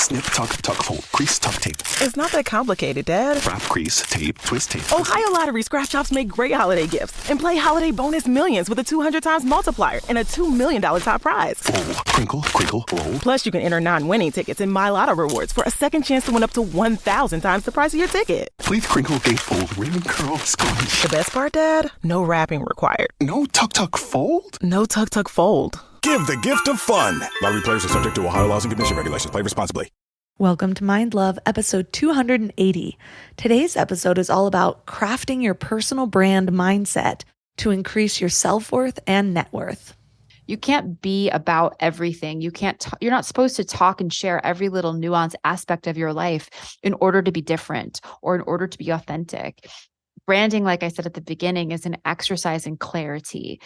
Snip, tuck, tuck, fold. Crease, tuck, tape. It's not that complicated, Dad. Wrap, crease, tape, twist, tape. Ohio Lottery scratch offs make great holiday gifts. And play Holiday Bonus Millions with a 200 times multiplier and a $2 million top prize. Fold, crinkle, crinkle, roll. Plus, you can enter non-winning tickets in My Lotto Rewards for a second chance to win up to 1,000 times the price of your ticket. Please crinkle, gate, fold, ring, curl, scrunch. The best part, Dad? No wrapping required. No tuck, tuck, fold? No tuck, tuck, fold. Give the gift of fun. Lottery players are subject to Ohio laws and commission regulations. Play responsibly. Welcome to Mind Love, episode 280. Today's episode is all about crafting your personal brand mindset to increase your self-worth and net worth. You can't be about everything. You're not supposed to talk and share every little nuanced aspect of your life in order to be different or in order to be authentic. Branding, like I said at the beginning, is an exercise in clarity.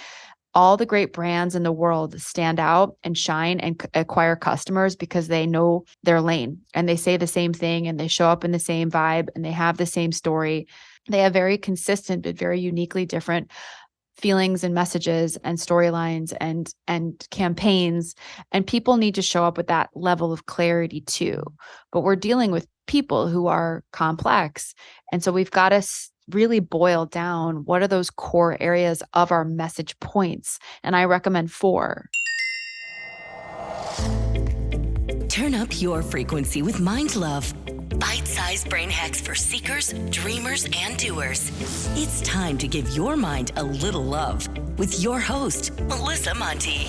All the great brands in the world stand out and shine and acquire customers because they know their lane and they say the same thing and they show up in the same vibe and they have the same story. They have very consistent but very uniquely different feelings and messages and storylines and campaigns. And people need to show up with that level of clarity too. But we're dealing with people who are complex. And so we've got to really boil down what are those core areas of our message points. And I recommend 4. Turn up your frequency with Mind Love. Bite-sized brain hacks for seekers, dreamers, and doers. It's time to give your mind a little love with your host, Melissa Monti.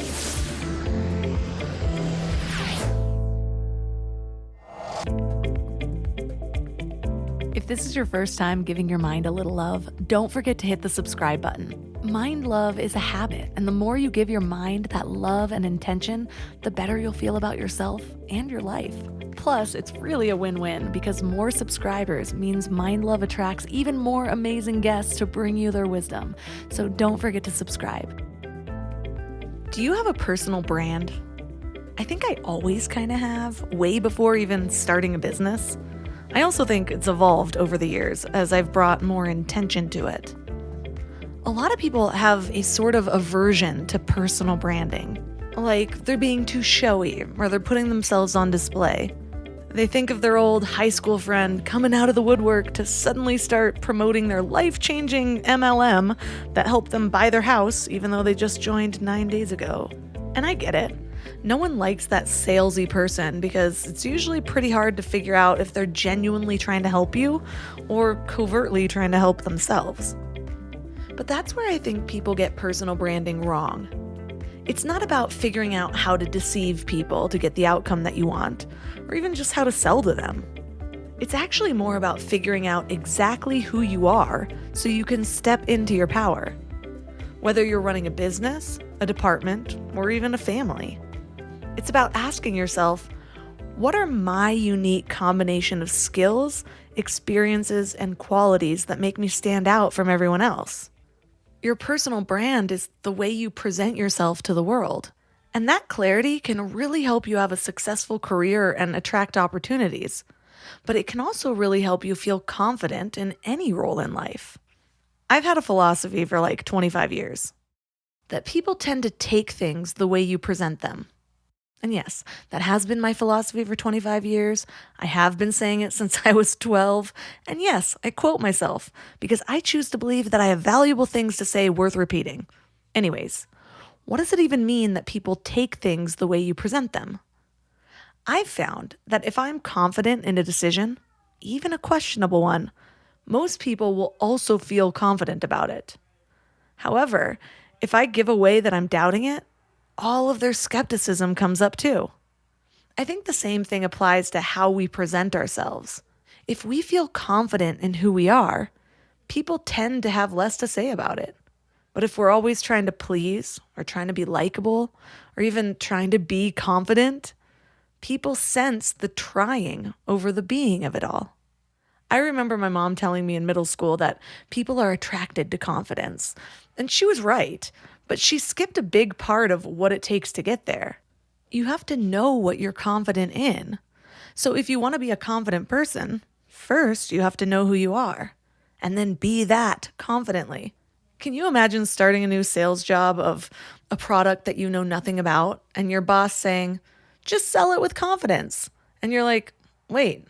If this is your first time giving your mind a little love, don't forget to hit the subscribe button. Mind love is a habit, and the more you give your mind that love and intention, the better you'll feel about yourself and your life. Plus, it's really a win-win because more subscribers means Mind Love attracts even more amazing guests to bring you their wisdom. So don't forget to subscribe. Do you have a personal brand? I think I always kind of have, way before even starting a business. I also think it's evolved over the years as I've brought more intention to it. A lot of people have a sort of aversion to personal branding, like they're being too showy or they're putting themselves on display. They think of their old high school friend coming out of the woodwork to suddenly start promoting their life-changing MLM that helped them buy their house even though they just joined 9 days ago. And I get it. No one likes that salesy person because it's usually pretty hard to figure out if they're genuinely trying to help you or covertly trying to help themselves. But that's where I think people get personal branding wrong. It's not about figuring out how to deceive people to get the outcome that you want, or even just how to sell to them. It's actually more about figuring out exactly who you are so you can step into your power. Whether you're running a business, a department, or even a family. It's about asking yourself, what are my unique combination of skills, experiences, and qualities that make me stand out from everyone else? Your personal brand is the way you present yourself to the world. And that clarity can really help you have a successful career and attract opportunities. But it can also really help you feel confident in any role in life. I've had a philosophy for like 25 years that people tend to take things the way you present them. And yes, that has been my philosophy for 25 years. I have been saying it since I was 12. And yes, I quote myself because I choose to believe that I have valuable things to say worth repeating. Anyways, what does it even mean that people take things the way you present them? I've found that if I'm confident in a decision, even a questionable one, most people will also feel confident about it. However, if I give away that I'm doubting it, all of their skepticism comes up too. I think the same thing applies to how we present ourselves. If we feel confident in who we are, people tend to have less to say about it. But if we're always trying to please or trying to be likable or even trying to be confident, people sense the trying over the being of it all. I remember my mom telling me in middle school that people are attracted to confidence. And she was right, but she skipped a big part of what it takes to get there. You have to know what you're confident in. So if you want to be a confident person, first you have to know who you are, and then be that confidently. Can you imagine starting a new sales job of a product that you know nothing about, and your boss saying, just sell it with confidence? And you're like, wait,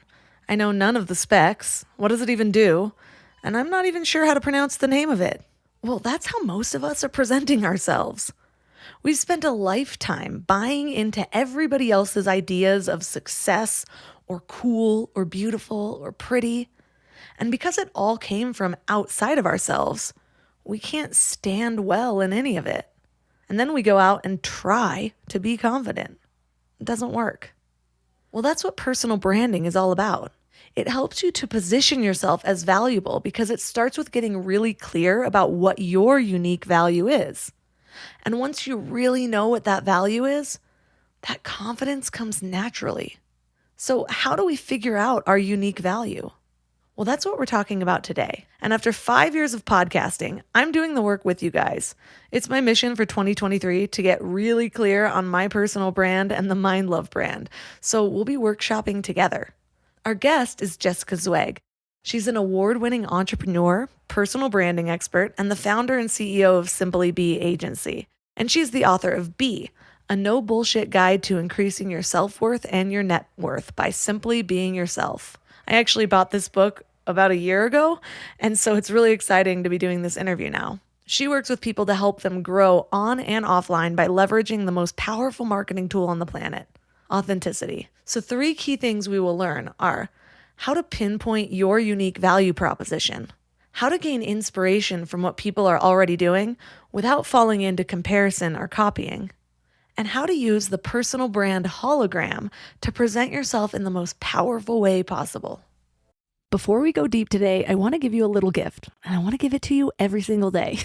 I know none of the specs. What does it even do? And I'm not even sure how to pronounce the name of it. Well, that's how most of us are presenting ourselves. We've spent a lifetime buying into everybody else's ideas of success or cool or beautiful or pretty. And because it all came from outside of ourselves, we can't stand well in any of it. And then we go out and try to be confident. It doesn't work. Well, that's what personal branding is all about. It helps you to position yourself as valuable because it starts with getting really clear about what your unique value is. And once you really know what that value is, that confidence comes naturally. So how do we figure out our unique value? Well, that's what we're talking about today. And after 5 years of podcasting, I'm doing the work with you guys. It's my mission for 2023 to get really clear on my personal brand and the Mind Love brand. So we'll be workshopping together. Our guest is Jessica Zweig. She's an award-winning entrepreneur, personal branding expert, and the founder and CEO of Simply Be Agency. And she's the author of Be, a no bullshit guide to increasing your self-worth and your net worth by simply being yourself. I actually bought this book about a year ago, and so it's really exciting to be doing this interview now. She works with people to help them grow on and offline by leveraging the most powerful marketing tool on the planet, authenticity. So 3 key things we will learn are how to pinpoint your unique value proposition, how to gain inspiration from what people are already doing without falling into comparison or copying, and how to use the personal brand hologram to present yourself in the most powerful way possible. Before we go deep today, I want to give you a little gift, and I want to give it to you every single day.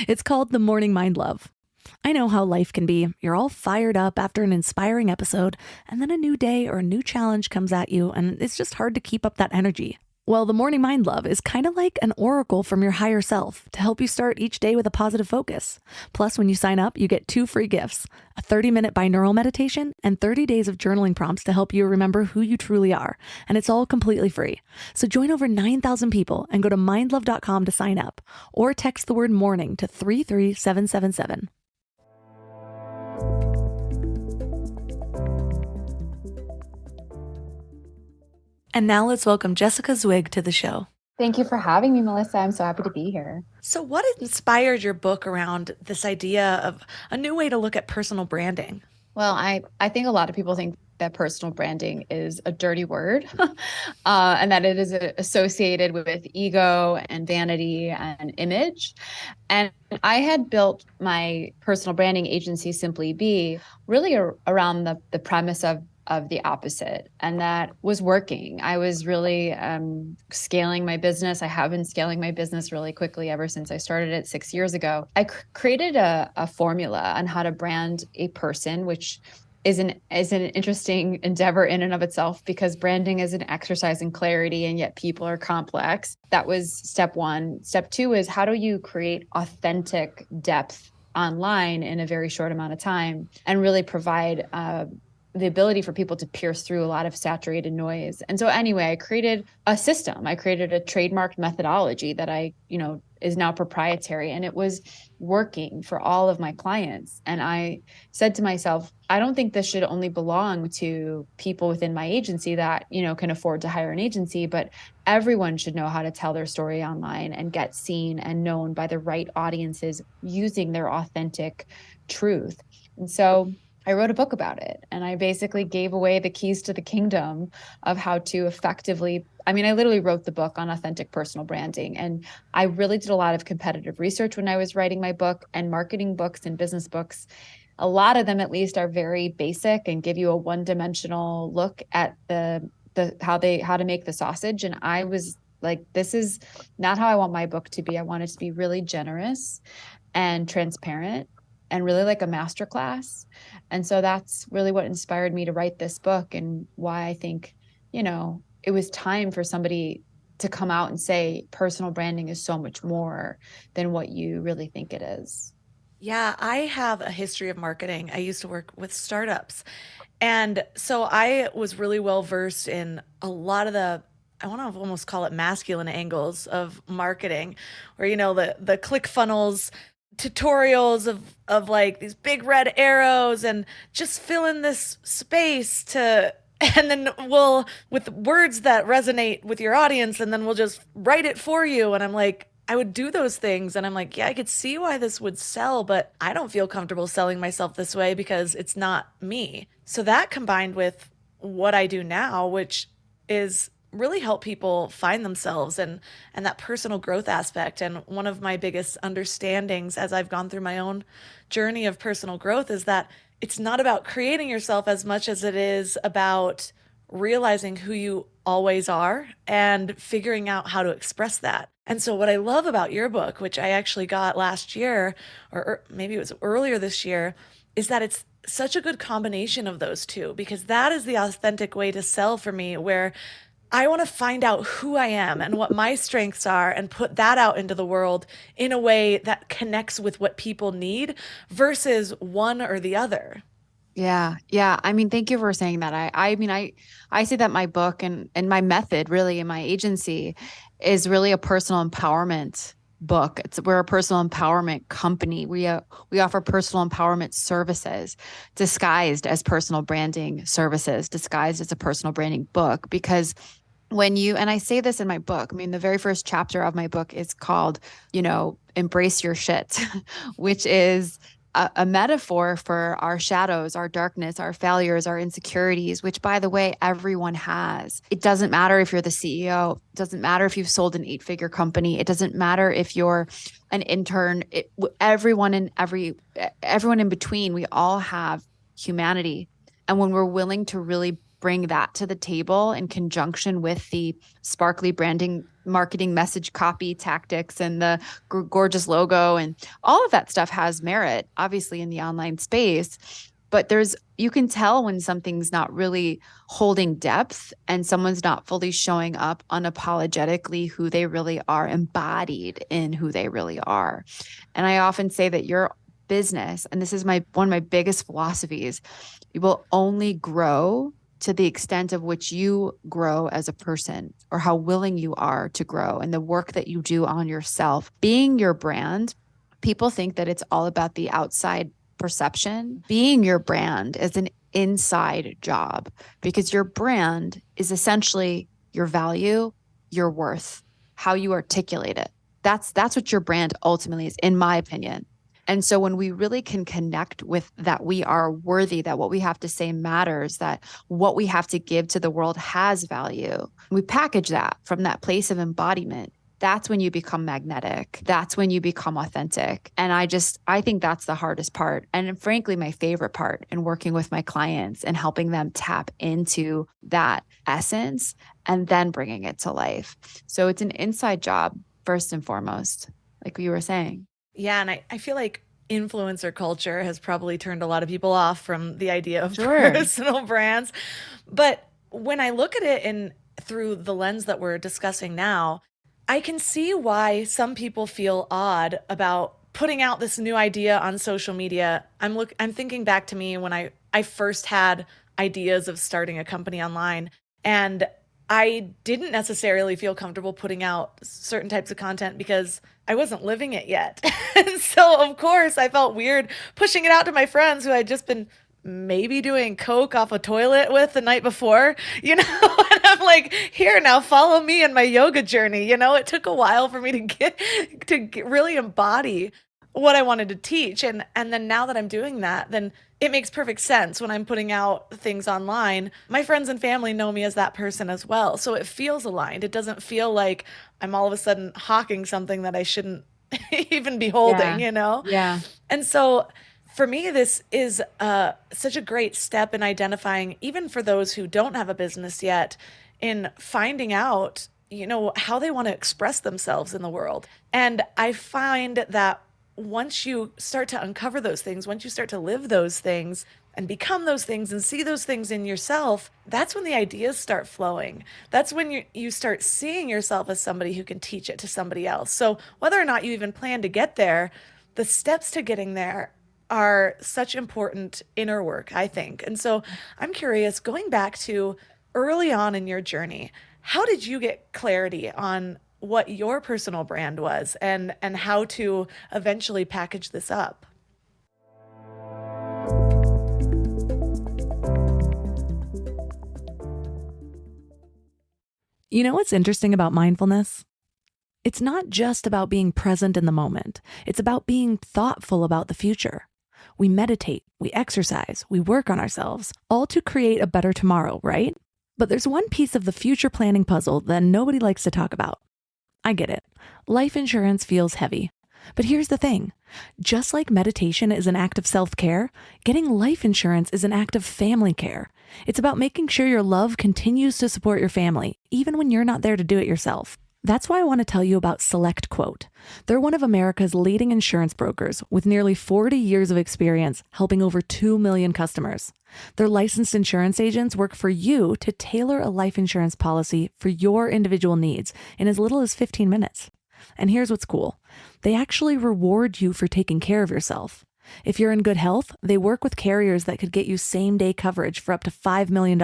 It's called the Morning Mind Love. I know how life can be. You're all fired up after an inspiring episode, and then a new day or a new challenge comes at you, and it's just hard to keep up that energy. Well, the Morning Mind Love is kind of like an oracle from your higher self to help you start each day with a positive focus. Plus, when you sign up, you get 2 free gifts, a 30-minute binaural meditation and 30 days of journaling prompts to help you remember who you truly are. And it's all completely free. So join over 9,000 people and go to mindlove.com to sign up or text the word morning to 33777. And now let's welcome Jessica Zweig to the show. Thank you for having me, Melissa. I'm so happy to be here. So what inspired your book around this idea of a new way to look at personal branding? Well, I think a lot of people think that personal branding is a dirty word and that it is associated with ego and vanity and image. And I had built my personal branding agency, Simply Be, really around the premise of the opposite. And that was working. I was really scaling my business. I have been scaling my business really quickly ever since I started it 6 years ago. I created a formula on how to brand a person, which is an interesting endeavor in and of itself, because branding is an exercise in clarity, and yet people are complex. That was step 1. Step 2 is, how do you create authentic depth online in a very short amount of time and really provide the ability for people to pierce through a lot of saturated noise. And so anyway, I created a system. I created a trademarked methodology that is now proprietary, and it was working for all of my clients. And I said to myself, I don't think this should only belong to people within my agency that, can afford to hire an agency, but everyone should know how to tell their story online and get seen and known by the right audiences using their authentic truth. And so I wrote a book about it, and I basically gave away the keys to the kingdom of how to effectively, I literally wrote the book on authentic personal branding. And I really did a lot of competitive research when I was writing my book, and marketing books and business books. A lot of them, at least, are very basic and give you a one-dimensional look at how to make the sausage. And I was like, this is not how I want my book to be. I want it to be really generous and transparent and really like a masterclass. And so that's really what inspired me to write this book, and why I think, it was time for somebody to come out and say personal branding is so much more than what you really think it is. Yeah, I have a history of marketing. I used to work with startups. And so I was really well versed in a lot of I want to almost call it masculine angles of marketing, where, the ClickFunnels tutorials of like these big red arrows and just fill in this space to, and then we'll, with words that resonate with your audience, and then we'll just write it for you. And I'm like, I would do those things. And I'm like, yeah, I could see why this would sell, but I don't feel comfortable selling myself this way because it's not me. So that combined with what I do now, which is really help people find themselves and that personal growth aspect. And one of my biggest understandings as I've gone through my own journey of personal growth is that it's not about creating yourself as much as it is about realizing who you always are and figuring out how to express that. And so what I love about your book, which I actually got last year, or maybe it was earlier this year, is that it's such a good combination of those two, because that is the authentic way to sell for me, where I want to find out who I am and what my strengths are and put that out into the world in a way that connects with what people need versus one or the other. Yeah. Yeah. I mean, thank you for saying that. I say that my book and my method really in my agency is really a personal empowerment book. We're a personal empowerment company. We offer personal empowerment services disguised as personal branding services, disguised as a personal branding book, because and I say this in my book, I mean, the very first chapter of my book is called, Embrace Your Shit, which is a metaphor for our shadows, our darkness, our failures, our insecurities, which, by the way, everyone has. It doesn't matter if you're the CEO. It doesn't matter if you've sold an 8-figure company. It doesn't matter if you're an intern. Everyone in between, we all have humanity. And when we're willing to really bring that to the table in conjunction with the sparkly branding, marketing, message, copy, tactics, and the gorgeous logo, and all of that stuff has merit, obviously, in the online space. But you can tell when something's not really holding depth and someone's not fully showing up unapologetically who they really are, embodied in who they really are. And I often say that your business, and this is one of my biggest philosophies, you will only grow to the extent of which you grow as a person, or how willing you are to grow, and the work that you do on yourself. Being your brand, people think that it's all about the outside perception. Being your brand is an inside job, because your brand is essentially your value, your worth, how you articulate it. That's what your brand ultimately is, in my opinion. And so when we really can connect with that, we are worthy, that what we have to say matters, that what we have to give to the world has value, we package that from that place of embodiment. That's when you become magnetic. That's when you become authentic. And I think that's the hardest part. And frankly, my favorite part in working with my clients and helping them tap into that essence and then bringing it to life. So it's an inside job, first and foremost, like you were saying. Yeah, and I feel like influencer culture has probably turned a lot of people off from the idea of Sure. personal brands. But when I look at it through the lens that we're discussing now, I can see why some people feel odd about putting out this new idea on social media. I'm thinking back to me when I first had ideas of starting a company online, and I didn't necessarily feel comfortable putting out certain types of content because I wasn't living it yet. And so, of course, I felt weird pushing it out to my friends who I'd just been maybe doing coke off a toilet with the night before, And I'm like, here, now follow me in my yoga journey. It took a while for me to get really embody what I wanted to teach. And then now that I'm doing that, then it makes perfect sense when I'm putting out things online. My friends and family know me as that person as well. So it feels aligned. It doesn't feel like I'm all of a sudden hawking something that I shouldn't even be holding, Yeah. And so for me, this is such a great step in identifying, even for those who don't have a business yet, in finding out, how they want to express themselves in the world. And I find that once you start to uncover those things, once you start to live those things and become those things and see those things in yourself, that's when the ideas start flowing. That's when you start seeing yourself as somebody who can teach it to somebody else. So whether or not you even plan to get there, the steps to getting there are such important inner work, I think. And so I'm curious, going back to early on in your journey, how did you get clarity on what your personal brand was and how to eventually package this up? You know what's interesting about mindfulness? It's not just about being present in the moment. It's about being thoughtful about the future. We meditate, we exercise, we work on ourselves, all to create a better tomorrow, right? But there's one piece of the future planning puzzle that nobody likes to talk about. I get it. Life insurance feels heavy. But here's the thing. Just like meditation is an act of self-care, getting life insurance is an act of family care. It's about making sure your love continues to support your family, even when you're not there to do it yourself. That's why I want to tell you about Select Quote. They're one of America's leading insurance brokers with nearly 40 years of experience helping over 2 million customers. Their licensed insurance agents work for you to tailor a life insurance policy for your individual needs in as little as 15 minutes. And here's what's cool. They actually reward you for taking care of yourself. If you're in good health, they work with carriers that could get you same-day coverage for up to $5 million,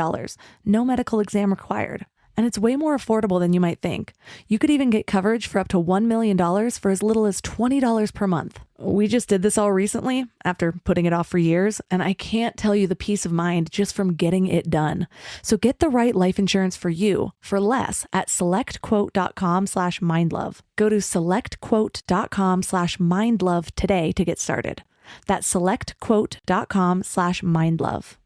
no medical exam required. And it's way more affordable than you might think. You could even get coverage for up to $1 million for as little as $20 per month. We just did this all recently after putting it off for years, and I can't tell you the peace of mind just from getting it done. So get the right life insurance for you for less at selectquote.com/mindlove. Go to selectquote.com/mindlove today to get started. That's selectquote.com/mindlove.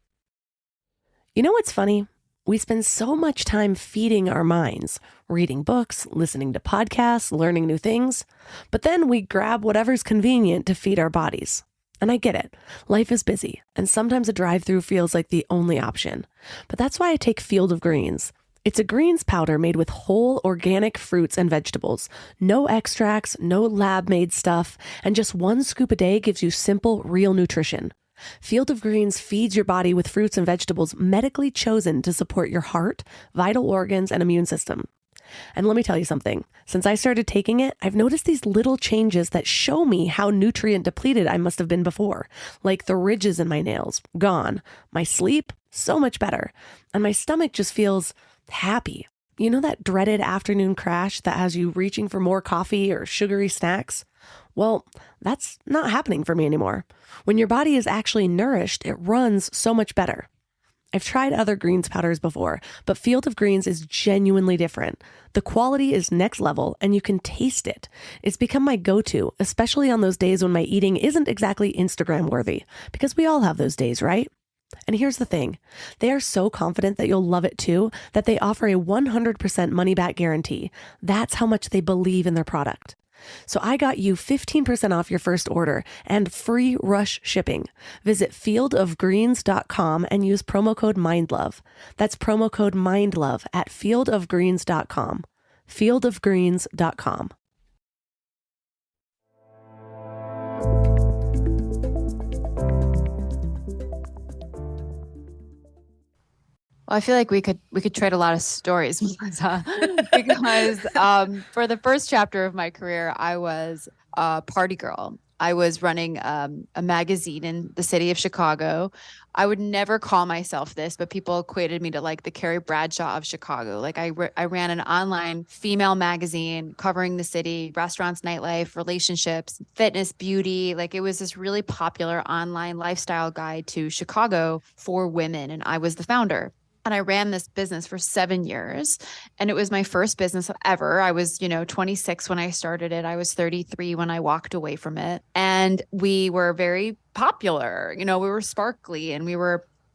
You know what's funny? We spend so much time feeding our minds, reading books, listening to podcasts, learning new things, but then we grab whatever's convenient to feed our bodies. And I get it. Life is busy, and sometimes a drive-through feels like the only option. But that's why I take Field of Greens. It's a greens powder made with whole organic fruits and vegetables. No extracts, no lab-made stuff, and just 1 scoop a day gives you simple, real nutrition. Field of Greens feeds your body with fruits and vegetables medically chosen to support your heart, vital organs, and immune system. And let me tell you something. Since I started taking it, I've noticed these little changes that show me how nutrient depleted I must have been before. Like the ridges in my nails, gone. My sleep, so much better. And my stomach just feels happy. You know that dreaded afternoon crash that has you reaching for more coffee or sugary snacks? Well, that's not happening for me anymore. When your body is actually nourished, it runs so much better. I've tried other greens powders before, but Field of Greens is genuinely different. The quality is next level and you can taste it. It's become my go-to, especially on those days when my eating isn't exactly Instagram worthy, because we all have those days, right? And here's the thing. They are so confident that you'll love it too, that they offer a 100% money-back guarantee. That's how much they believe in their product. So I got you 15% off your first order and free rush shipping. Visit fieldofgreens.com and use promo code MINDLOVE. That's promo code MINDLOVE at fieldofgreens.com. fieldofgreens.com. Well, I feel like we could trade a lot of stories, Melissa, because for the first chapter of my career, I was a party girl. I was running a magazine in the city of Chicago. I would never call myself this, but people equated me to like the Carrie Bradshaw of Chicago. Like I ran an online female magazine covering the city, restaurants, nightlife, relationships, fitness, beauty. Like it was this really popular online lifestyle guide to Chicago for women. And I was the founder. And I ran this business for 7 years, and it was my first business ever. I was, 26 when I started it. I was 33 when I walked away from it. And we were very popular. We were sparkly, and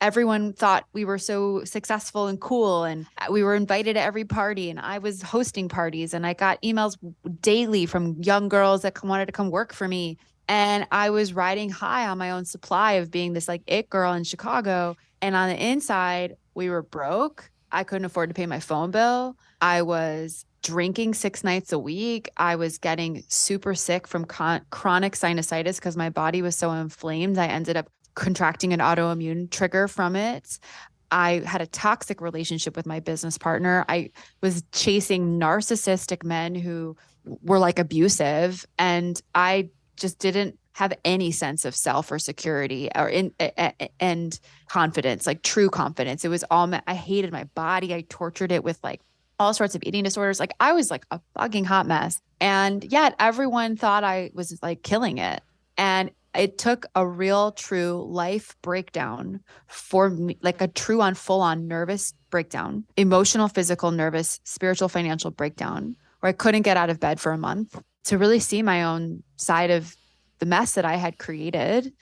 everyone thought we were so successful and cool, and we were invited to every party, and I was hosting parties, and I got emails daily from young girls that wanted to come work for me. And I was riding high on my own supply of being this like it girl in Chicago. And on the inside, we were broke. I couldn't afford to pay my phone bill. I was drinking 6 nights a week. I was getting super sick from chronic sinusitis because my body was so inflamed. I ended up contracting an autoimmune trigger from it. I had a toxic relationship with my business partner. I was chasing narcissistic men who were like abusive, and I just didn't have any sense of self or security and confidence, like true confidence. It was all, I hated my body. I tortured it with like all sorts of eating disorders. Like I was like a fucking hot mess. And yet everyone thought I was like killing it. And It took a real, true life breakdown for me, like a true on full on nervous breakdown, emotional, physical, nervous, spiritual, financial breakdown, where I couldn't get out of bed for a month to really see my own side of the mess that I had created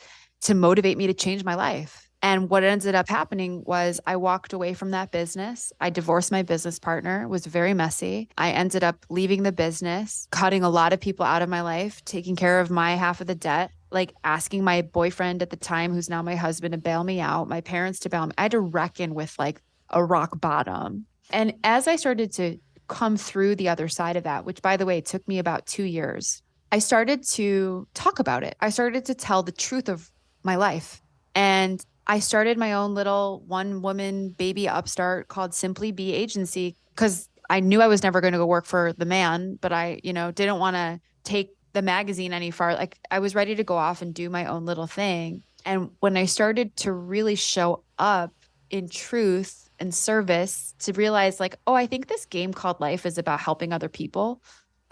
to motivate me to change my life. And what ended up happening was I walked away from that business. I divorced my business partner. It was very messy. I ended up leaving the business, cutting a lot of people out of my life, taking care of my half of the debt, like asking my boyfriend at the time, who's now my husband, to bail me out, my parents to bail me. I had to reckon with like a rock bottom. And as I started to come through the other side of that, which by the way, took me about 2 years, I started to talk about it. I started to tell the truth of my life. And I started my own little one woman baby upstart called Simply Be Agency because I knew I was never going to go work for the man, but I, didn't want to take the magazine any far. Like I was ready to go off and do my own little thing. And when I started to really show up in truth and service to realize like, oh, I think this game called life is about helping other people.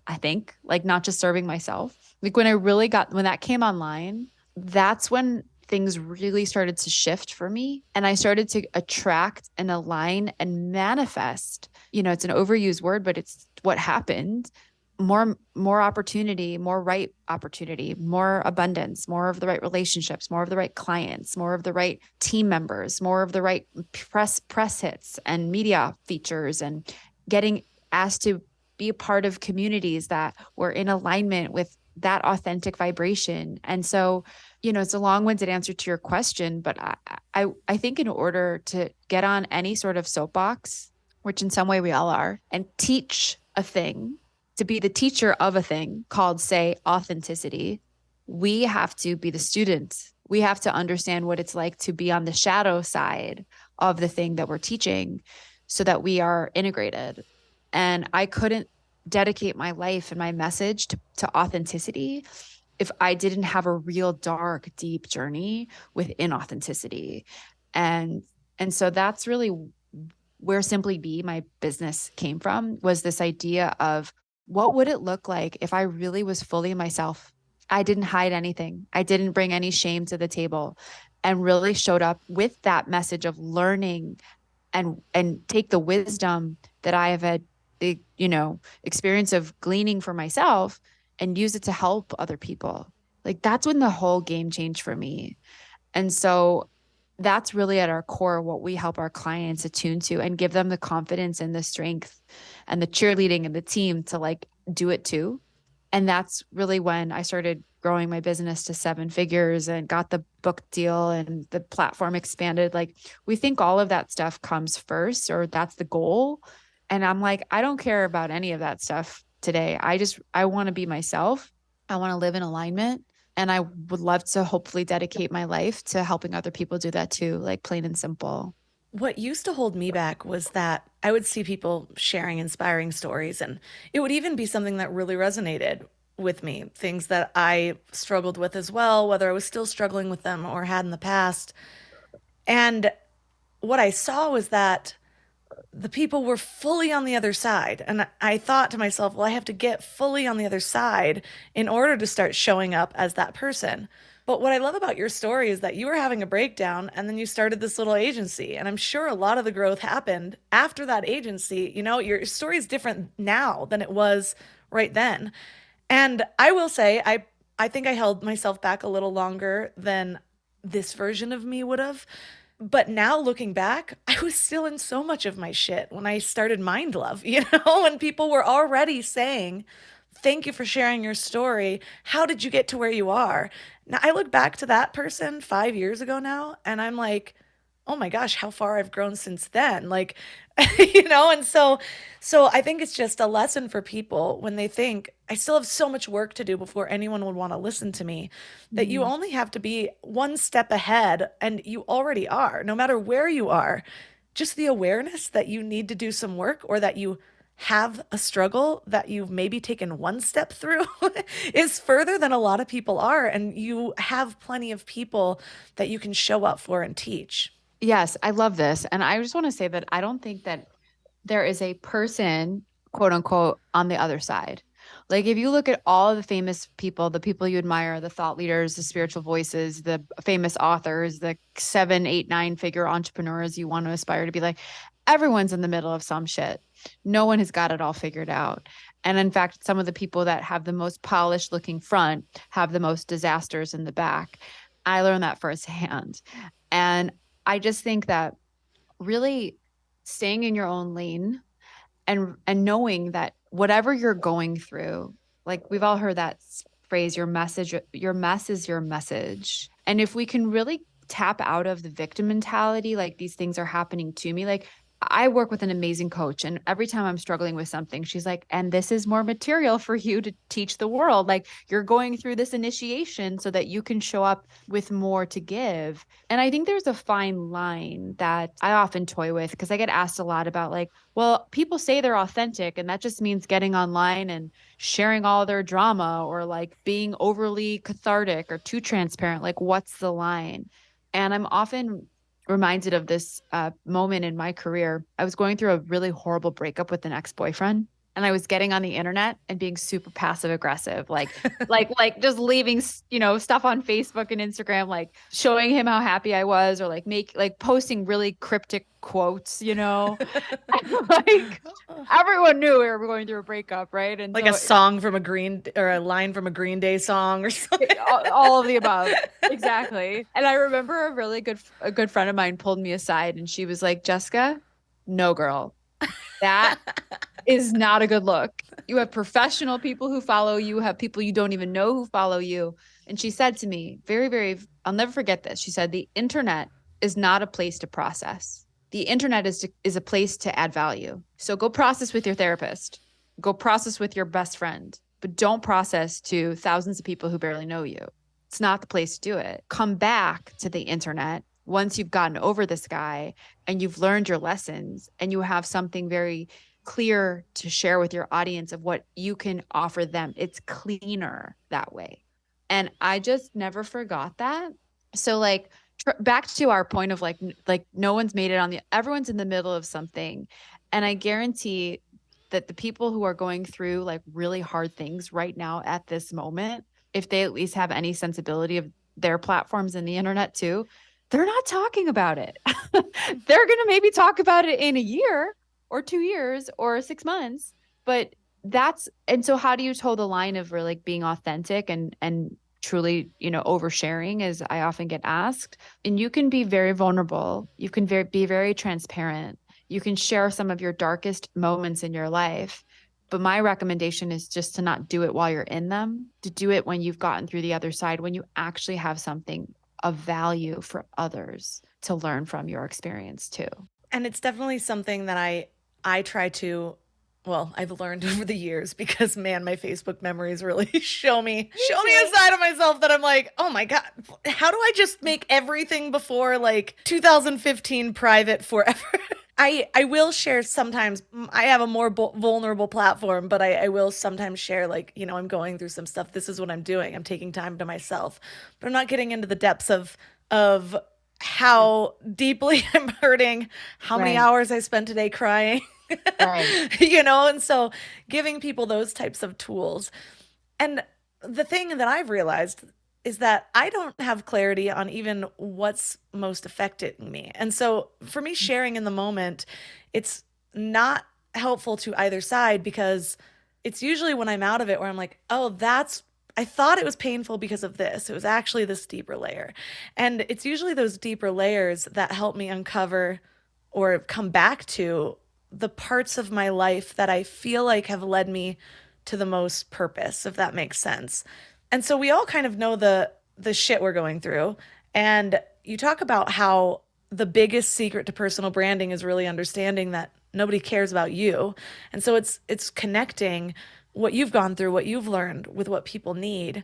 I think like not just serving myself. Like when that came online, that's when things really started to shift for me. And I started to attract and align and manifest, it's an overused word, but it's what happened. More opportunity, more right opportunity, more abundance, more of the right relationships, more of the right clients, more of the right team members, more of the right press hits and media features, and getting asked to be a part of communities that were in alignment with that authentic vibration. And so, it's a long-winded answer to your question, but I think in order to get on any sort of soapbox, which in some way we all are, and teach a thing, to be the teacher of a thing called, say, authenticity, we have to be the student. We have to understand what it's like to be on the shadow side of the thing that we're teaching so that we are integrated. And I couldn't dedicate my life and my message to authenticity if I didn't have a real dark, deep journey with inauthenticity. And so that's really where Simply Be, my business, came from, was this idea of what would it look like if I really was fully myself? I didn't hide anything. I didn't bring any shame to the table, and really showed up with that message of learning and take the wisdom that I have had the, experience of gleaning for myself and use it to help other people. Like that's when the whole game changed for me. And so that's really at our core what we help our clients attune to and give them the confidence and the strength and the cheerleading and the team to like do it too. And that's really when I started growing my business to 7 figures and got the book deal and the platform expanded. Like we think all of that stuff comes first, or that's the goal. And I'm like, I don't care about any of that stuff today. I want to be myself. I want to live in alignment. And I would love to hopefully dedicate my life to helping other people do that too, like plain and simple. What used to hold me back was that I would see people sharing inspiring stories, and it would even be something that really resonated with me, things that I struggled with as well, whether I was still struggling with them or had in the past. And what I saw was that the people were fully on the other side. And I thought to myself, well, I have to get fully on the other side in order to start showing up as that person. But what I love about your story is that you were having a breakdown and then you started this little agency. And I'm sure a lot of the growth happened after that agency. Your story is different now than it was right then. And I will say, I think I held myself back a little longer than this version of me would have. But now looking back, I was still in so much of my shit when I started Mind Love, when people were already saying, thank you for sharing your story. How did you get to where you are? Now I look back to that person 5 years ago now, and I'm like, oh my gosh, how far I've grown since then. Like, and so I think it's just a lesson for people when they think I still have so much work to do before anyone would want to listen to me, that you only have to be one step ahead, and you already are, no matter where you are. Just the awareness that you need to do some work, or that you have a struggle that you've maybe taken one step through is further than a lot of people are. And you have plenty of people that you can show up for and teach. Yes, I love this. And I just want to say that I don't think that there is a person, quote unquote, on the other side. Like if you look at all the famous people, the people you admire, the thought leaders, the spiritual voices, the famous authors, the 7, 8, 9-figure entrepreneurs you want to aspire to be like, everyone's in the middle of some shit. No one has got it all figured out. And in fact, some of the people that have the most polished looking front have the most disasters in the back. I learned that firsthand. And I just think that really staying in your own lane and knowing that whatever you're going through, like we've all heard that phrase, your mess is your message. And if we can really tap out of the victim mentality, like these things are happening to me, like I work with an amazing coach, and every time I'm struggling with something, she's like, and this is more material for you to teach the world. Like you're going through this initiation so that you can show up with more to give. And I think there's a fine line that I often toy with, because I get asked a lot about like, well, people say they're authentic, and that just means getting online and sharing all their drama, or like being overly cathartic or too transparent. Like, what's the line? And I'm often reminded of this moment in my career. I was going through a really horrible breakup with an ex-boyfriend, and I was getting on the internet and being super passive aggressive, like just leaving, stuff on Facebook and Instagram, like showing him how happy I was, or like posting really cryptic quotes, like everyone knew we were going through a breakup, right? And like a song from a line from a Green Day song or something. all of the above. Exactly. And I remember a good friend of mine pulled me aside, and she was like, Jessica, no, girl, that is not a good look. You have professional people who follow you, have people you don't even know who follow you. And she said to me, very, very, I'll never forget this. She said, the internet is not a place to process. The internet is a place to add value. So go process with your therapist, go process with your best friend, but don't process to thousands of people who barely know you. It's not the place to do it. Come back to the internet once you've gotten over this guy and you've learned your lessons, and you have something very clear to share with your audience of what you can offer them. It's cleaner that way. And I just never forgot that. So like back to our point of like no one's made it everyone's in the middle of something. And I guarantee that the people who are going through like really hard things right now at this moment, if they at least have any sensibility of their platforms and the internet too, they're not talking about it. They're going to maybe talk about it in a year or 2 years or 6 months, but and so how do you toe the line of really being authentic and truly, oversharing, as I often get asked? And you can be very vulnerable. You can be very transparent. You can share some of your darkest moments in your life. But my recommendation is just to not do it while you're in them, to do it when you've gotten through the other side, when you actually have something of value for others to learn from your experience too. And it's definitely something that I try to, well, I've learned over the years, because man, my Facebook memories really show me a side of myself that I'm like, oh my God, how do I just make everything before like 2015 private forever? I will share sometimes. I have a more vulnerable platform, but I will sometimes share like, I'm going through some stuff. This is what I'm doing. I'm taking time to myself, but I'm not getting into the depths of how deeply I'm hurting, how many hours I spent today crying. Right. And so giving people those types of tools. And the thing that I've realized is that I don't have clarity on even what's most affecting me. And so for me, sharing in the moment, it's not helpful to either side, because it's usually when I'm out of it where I'm like, oh, I thought it was painful because of this. It was actually this deeper layer. And it's usually those deeper layers that help me uncover or come back to the parts of my life that I feel like have led me to the most purpose, if that makes sense. And so we all kind of know the shit we're going through. And you talk about how the biggest secret to personal branding is really understanding that nobody cares about you. And so it's connecting what you've gone through, what you've learned with what people need.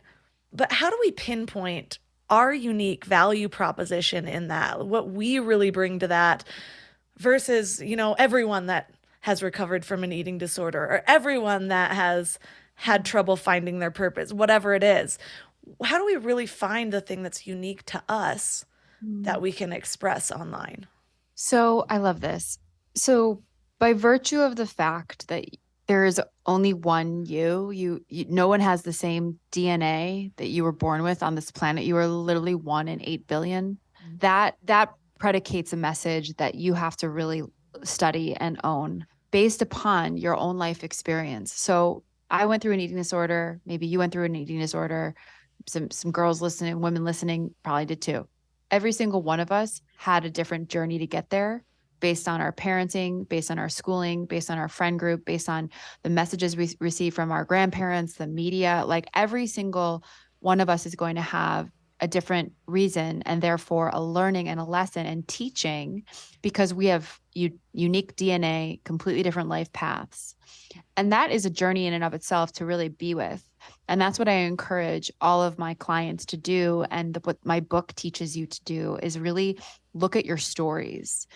But how do we pinpoint our unique value proposition in that, what we really bring to that versus, everyone that has recovered from an eating disorder, or everyone that has had trouble finding their purpose, whatever it is? How do we really find the thing that's unique to us that we can express online? So I love this. So by virtue of the fact that There is only one you. No one has the same DNA that you were born with on this planet. You are literally 1 in 8 billion. That predicates a message that you have to really study and own based upon your own life experience. So I went through an eating disorder. Maybe you went through an eating disorder. Some girls listening, women listening probably did too. Every single one of us had a different journey to get there based on our parenting, based on our schooling, based on our friend group, based on the messages we receive from our grandparents, the media. Like every single one of us is going to have a different reason and therefore a learning and a lesson and teaching because we have unique DNA, completely different life paths. And that is a journey in and of itself to really be with. And that's what I encourage all of my clients to do. And what my book teaches you to do is really look at your stories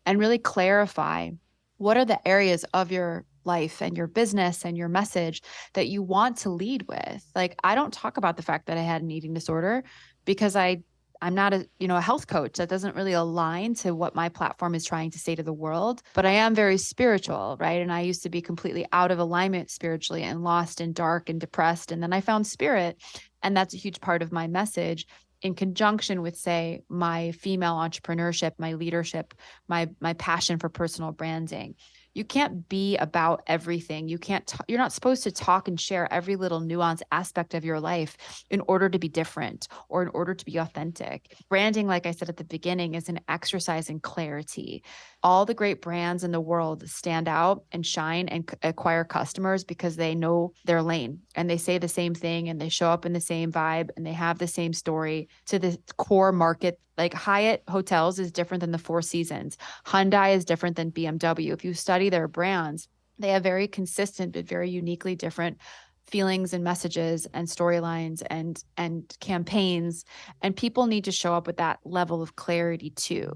and really clarify what are the areas of your life and your business and your message that you want to lead with. Like, I don't talk about the fact that I had an eating disorder because I'm not a health coach. That doesn't really align to what my platform is trying to say to the world, but I am very spiritual, right? And I used to be completely out of alignment spiritually and lost and dark and depressed. And then I found spirit. And that's a huge part of my message in conjunction with, say, my female entrepreneurship, my leadership, my passion for personal branding. You can't be about everything. You're not supposed to talk and share every little nuance aspect of your life in order to be different or in order to be authentic. Branding, like I said at the beginning, is an exercise in clarity. All the great brands in the world stand out and shine and acquire customers because they know their lane and they say the same thing and they show up in the same vibe and they have the same story to the core market. Like Hyatt Hotels is different than the Four Seasons. Hyundai is different than BMW. If you study their brands, they have very consistent but very uniquely different feelings and messages and storylines and campaigns. And people need to show up with that level of clarity too.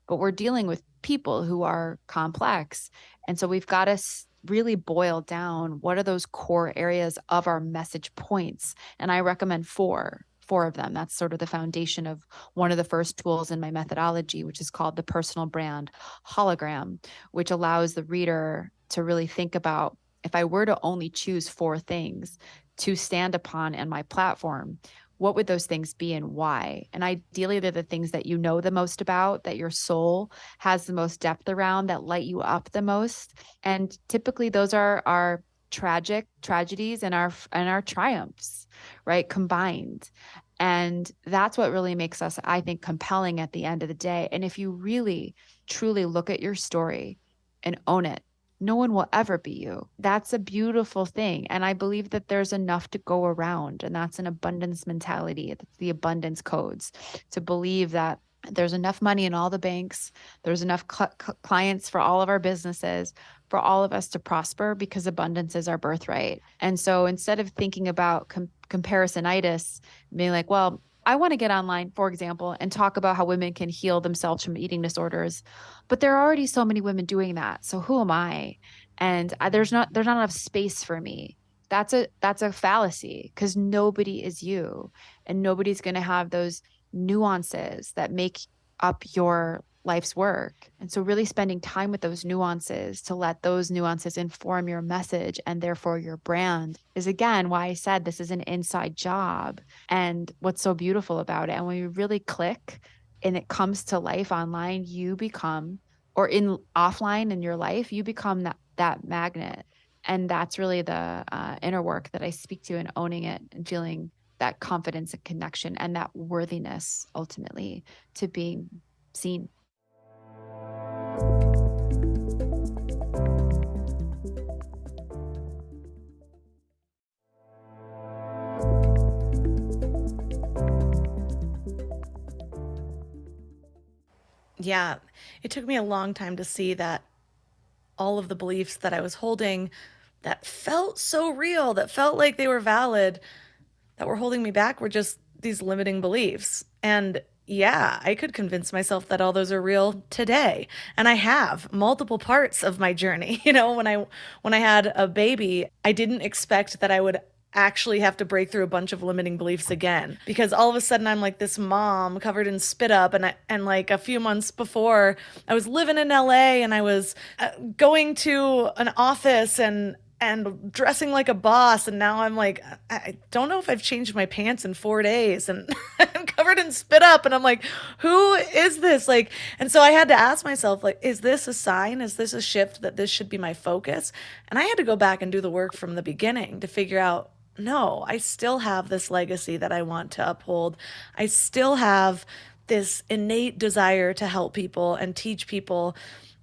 But we're dealing with people who are complex. And so we've got to really boil down what are those core areas of our message points. And I recommend four of them. That's sort of the foundation of one of the first tools in my methodology, which is called the personal brand hologram, which allows the reader to really think about, if I were to only choose 4 things to stand upon in my platform, what would those things be and why? And ideally, they're the things that you know the most about, that your soul has the most depth around, that light you up the most. And typically those are our tragedies and our triumphs, right? Combined. And that's what really makes us, I think, compelling at the end of the day. And if you really, truly look at your story and own it, no one will ever be you. That's a beautiful thing. And I believe that there's enough to go around. And that's an abundance mentality. That's the abundance codes, to believe that there's enough money in all the banks. There's enough clients for all of our businesses, for all of us to prosper, because abundance is our birthright. And so instead of thinking about comparisonitis, being like, well, I want to get online, for example, and talk about how women can heal themselves from eating disorders, but there are already so many women doing that. So who am I? And there's not enough space for me. That's a fallacy, because nobody is you, and nobody's going to have those nuances that make up your life's work. And so really spending time with those nuances, to let those nuances inform your message and therefore your brand, is again why I said this is an inside job. And what's so beautiful about it, and when you really click and it comes to life online, you become, or in offline in your life, you become that magnet. And that's really the inner work that I speak to, and owning it and feeling that confidence and connection and that worthiness ultimately to being seen. Yeah, it took me a long time to see that all of the beliefs that I was holding that felt so real, that felt like they were valid, that were holding me back, were just these limiting beliefs. And yeah, I could convince myself that all those are real today. And I have multiple parts of my journey. When I had a baby, I didn't expect that I would actually have to break through a bunch of limiting beliefs again, because all of a sudden I'm like this mom covered in spit up, and like a few months before I was living in LA, and I was going to an office and and dressing like a boss. And now I'm like, I don't know if I've changed my pants in 4 days and I'm covered in spit up. And I'm like, who is this? Like, and so I had to ask myself, like, is this a sign? Is this a shift that this should be my focus? And I had to go back and do the work from the beginning to figure out, no, I still have this legacy that I want to uphold. I still have this innate desire to help people and teach people.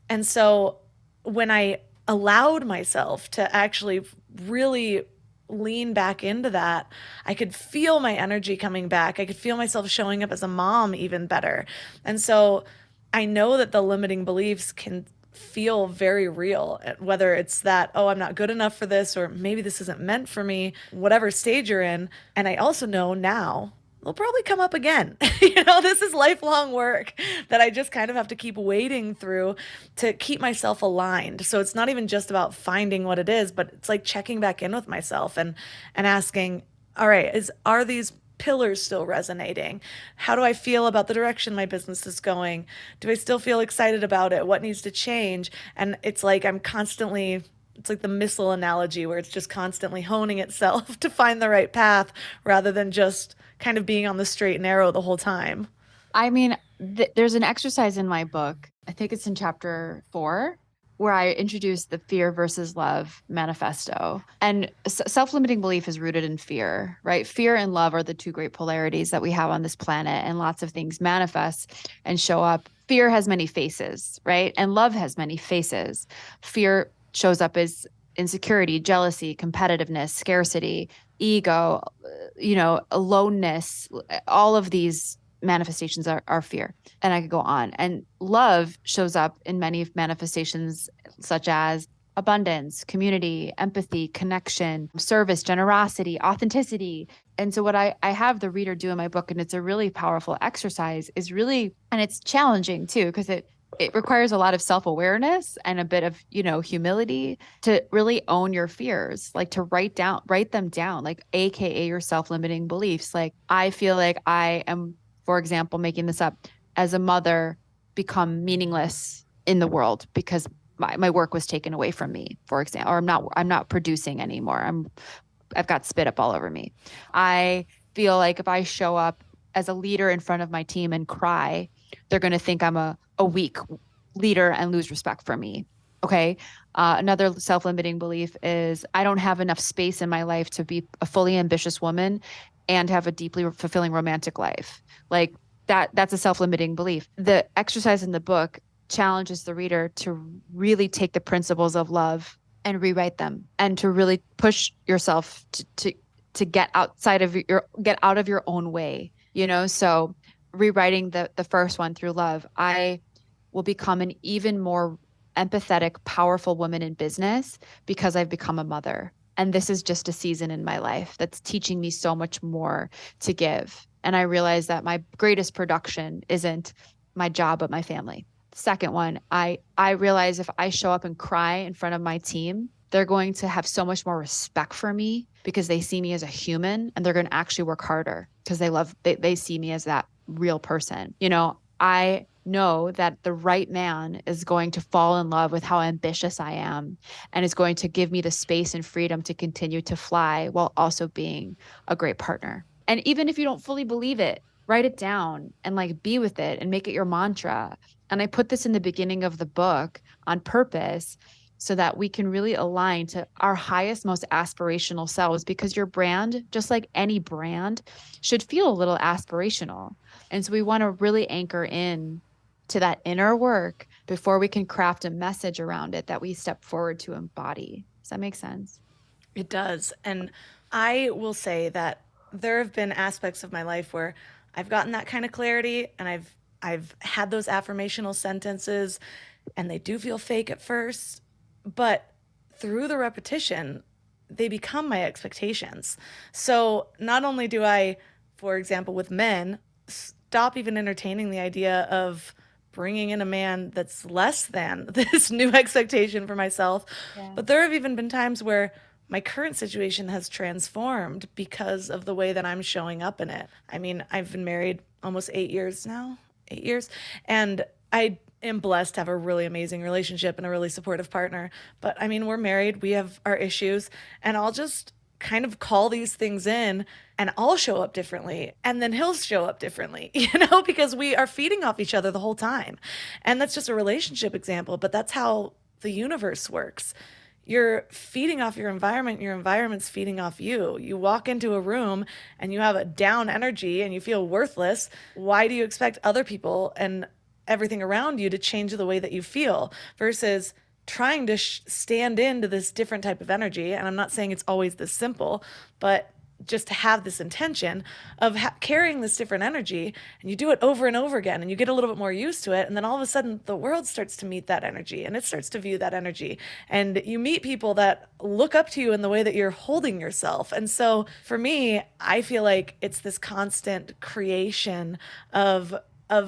And so when I allowed myself to actually really lean back into that, I could feel my energy coming back. I could feel myself showing up as a mom even better. And so I know that the limiting beliefs can feel very real, whether it's that, oh, I'm not good enough for this, or maybe this isn't meant for me, whatever stage you're in. And I also know now they'll probably come up again. This is lifelong work that I just kind of have to keep wading through to keep myself aligned. So it's not even just about finding what it is, but it's like checking back in with myself and asking, all right, are these pillars still resonating? How do I feel about the direction my business is going? Do I still feel excited about it? What needs to change? And it's like it's like the missile analogy where it's just constantly honing itself to find the right path rather than just kind of being on the straight and narrow the whole time. I mean, there's an exercise in my book, I think it's in chapter 4, where I introduce the fear versus love manifesto. And self-limiting belief is rooted in fear, right? Fear and love are the two great polarities that we have on this planet, and lots of things manifest and show up. Fear has many faces, right? And love has many faces. Fear shows up as insecurity, jealousy, competitiveness, scarcity, ego, aloneness. All of these manifestations are fear. And I could go on. And love shows up in many manifestations such as abundance, community, empathy, connection, service, generosity, authenticity. And so what I have the reader do in my book, and it's a really powerful exercise, is really, and it's challenging too, because it requires a lot of self-awareness and a bit of, humility to really own your fears, like to write them down, like AKA your self-limiting beliefs. Like, I feel like I am, for example, making this up, as a mother, become meaningless in the world because my work was taken away from me, for example, or I'm not producing anymore. I've got spit up all over me. I feel like if I show up as a leader in front of my team and cry, they're going to think I'm a weak leader and lose respect for me. Okay. Another self-limiting belief is I don't have enough space in my life to be a fully ambitious woman and have a deeply fulfilling romantic life. Like that's a self-limiting belief. The exercise in the book challenges the reader to really take the principles of love and rewrite them, and to really push yourself to get out of your own way, So rewriting the first one through love, I will become an even more empathetic, powerful woman in business because I've become a mother. And this is just a season in my life that's teaching me so much more to give. And I realize that my greatest production isn't my job, but my family. Second one, I realize if I show up and cry in front of my team, they're going to have so much more respect for me because they see me as a human, and they're going to actually work harder because they see me as that real person. I know that the right man is going to fall in love with how ambitious I am, and is going to give me the space and freedom to continue to fly while also being a great partner. And even if you don't fully believe it, write it down and be with it and make it your mantra. And I put this in the beginning of the book on purpose so that we can really align to our highest, most aspirational selves, because your brand, just like any brand, should feel a little aspirational. And so we want to really anchor in to that inner work before we can craft a message around it that we step forward to embody. Does that make sense? It does. And I will say that there have been aspects of my life where I've gotten that kind of clarity, and I've had those affirmational sentences, and they do feel fake at first, but through the repetition, they become my expectations. So not only do I, for example, with men, stop even entertaining the idea of bringing in a man that's less than this new expectation for myself, but there have even been times where my current situation has transformed because of the way that I'm showing up in it. I mean, I've been married almost 8 years now, 8 years. And I am blessed to have a really amazing relationship and a really supportive partner. But I mean, we're married, we have our issues, and I'll just kind of call these things in and I'll show up differently and then he'll show up differently, because we are feeding off each other the whole time. And that's just a relationship example, but that's how the universe works. You're feeding off your environment's feeding off you. You walk into a room and you have a down energy and you feel worthless. Why do you expect other people and everything around you to change the way that you feel versus trying to stand into this different type of energy? And I'm not saying it's always this simple, but just to have this intention of carrying this different energy, and you do it over and over again and you get a little bit more used to it, and then all of a sudden the world starts to meet that energy and it starts to view that energy, and you meet people that look up to you in the way that you're holding yourself. And so for me, I feel like it's this constant creation of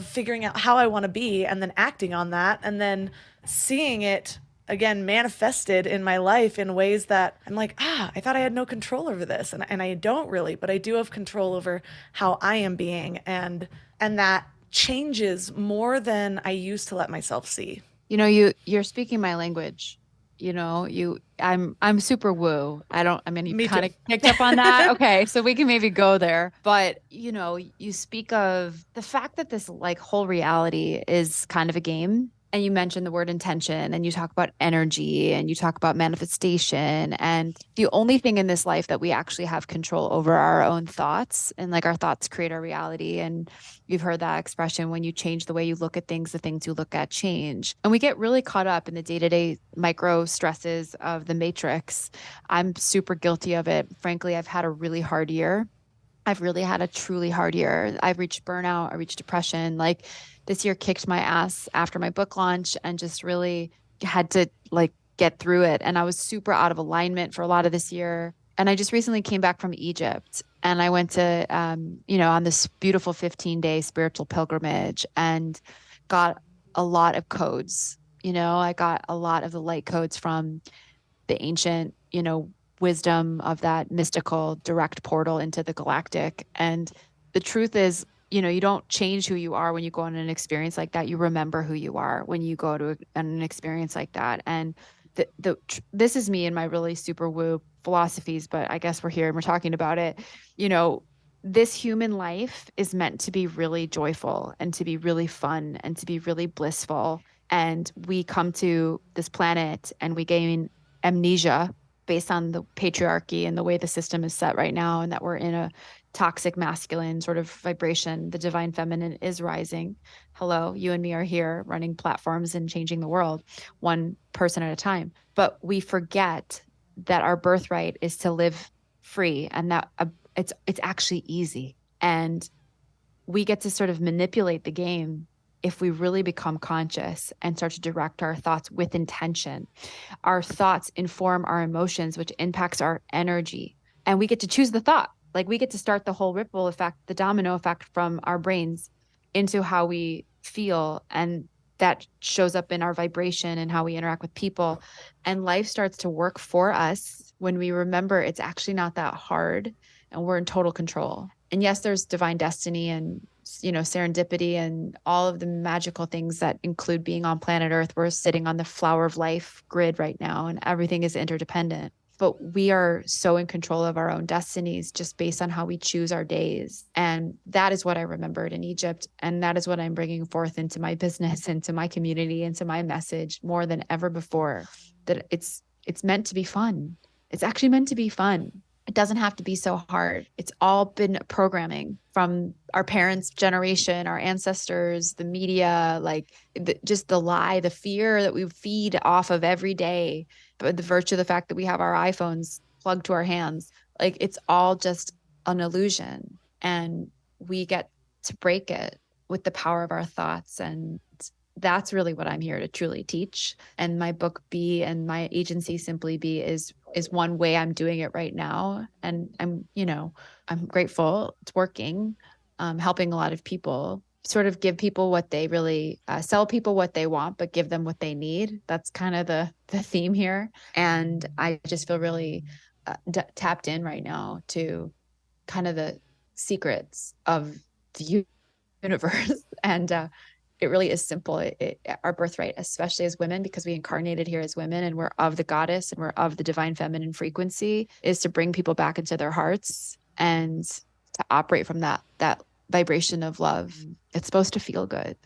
figuring out how I want to be and then acting on that and then seeing it again manifested in my life in ways that I'm like, I thought I had no control over this, and I don't really, but I do have control over how I am being, and that changes more than I used to let myself see. You're speaking my languge. I'm super woo. You Me kind too. of picked up on that. Okay, so we can maybe go there. But you speak of the fact that this like whole reality is kind of a game. And you mentioned the word intention, and you talk about energy, and you talk about manifestation. And the only thing in this life that we actually have control over are our own thoughts, and like our thoughts create our reality. And you've heard that expression, when you change the way you look at things, the things you look at change. And we get really caught up in the day-to-day micro stresses of the matrix. I'm super guilty of it. Frankly, I've had a really hard year. I've really had a truly hard year. I've reached burnout. I reached depression. Like, this year kicked my ass after my book launch, and just really had to like get through it. And I was super out of alignment for a lot of this year. And I just recently came back from Egypt, and I went to, on this beautiful 15-day spiritual pilgrimage, and got a lot of codes. I got a lot of the light codes from the ancient, wisdom of that mystical direct portal into the galactic. And the truth is, you don't change who you are when you go on an experience like that. You remember who you are when you go to an experience like that. And this is me and my really super woo philosophies, but I guess we're here and we're talking about it. This human life is meant to be really joyful and to be really fun and to be really blissful. And we come to this planet and we gain amnesia based on the patriarchy and the way the system is set right now, and that we're in a toxic masculine sort of vibration. The divine feminine is rising. Hello, you and me are here running platforms and changing the world one person at a time. But we forget that our birthright is to live free, and that it's actually easy. And we get to sort of manipulate the game if we really become conscious and start to direct our thoughts with intention. Our thoughts inform our emotions, which impacts our energy. And we get to choose the thought. Like, we get to start the whole ripple effect, the domino effect from our brains into how we feel. And that shows up in our vibration and how we interact with people. And life starts to work for us when we remember it's actually not that hard and we're in total control. And yes, there's divine destiny and serendipity and all of the magical things that include being on planet Earth. We're sitting on the flower of life grid right now, and everything is interdependent. But we are so in control of our own destinies just based on how we choose our days. And that is what I remembered in Egypt. And that is what I'm bringing forth into my business, into my community, into my message more than ever before, that it's meant to be fun. It's actually meant to be fun. It doesn't have to be so hard. It's all been programming from our parents' generation, our ancestors, the media, just the lie, the fear that we feed off of every day. But the virtue of the fact that we have our iPhones plugged to our hands, it's all just an illusion. And we get to break it with the power of our thoughts. And that's really what I'm here to truly teach. And my book Be and my agency Simply Be is one way I'm doing it right now. And I'm grateful it's working, helping a lot of people sort of give people what they really, sell people what they want, but give them what they need. That's kind of the theme here. And I just feel really tapped in right now to kind of the secrets of the universe. And it really is simple. Our birthright, especially as women, because we incarnated here as women and we're of the goddess and we're of the divine feminine frequency, is to bring people back into their hearts and to operate from that vibration of love. It's supposed to feel good.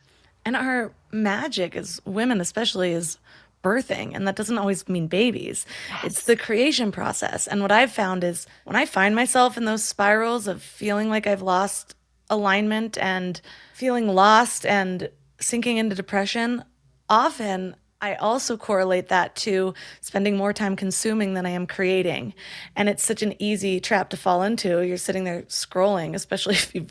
And our magic as women, especially, is birthing. And that doesn't always mean babies. It's the creation process. And what I've found is when I find myself in those spirals of feeling like I've lost alignment and feeling lost and sinking into depression, often I also correlate that to spending more time consuming than I am creating. And it's such an easy trap to fall into. You're sitting there scrolling, especially if you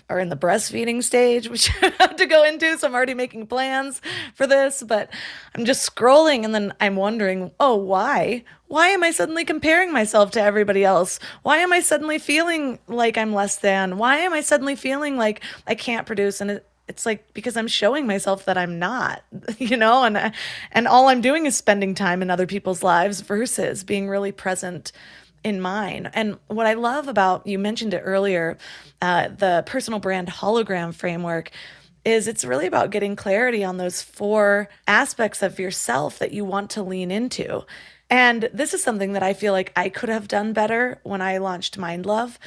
are in the breastfeeding stage, which I have to go into. So I'm already making plans for this, but I'm just scrolling and then I'm wondering, oh, why? Why am I suddenly comparing myself to everybody else? Why am I suddenly feeling like I'm less than? Why am I suddenly feeling like I can't produce? And it's like, because I'm showing myself that I'm not, and all I'm doing is spending time in other people's lives versus being really present in mine. And what I love about, you mentioned it earlier, the personal brand hologram framework, is it's really about getting clarity on those 4 aspects of yourself that you want to lean into. And this is something that I feel like I could have done better when I launched Mind Love,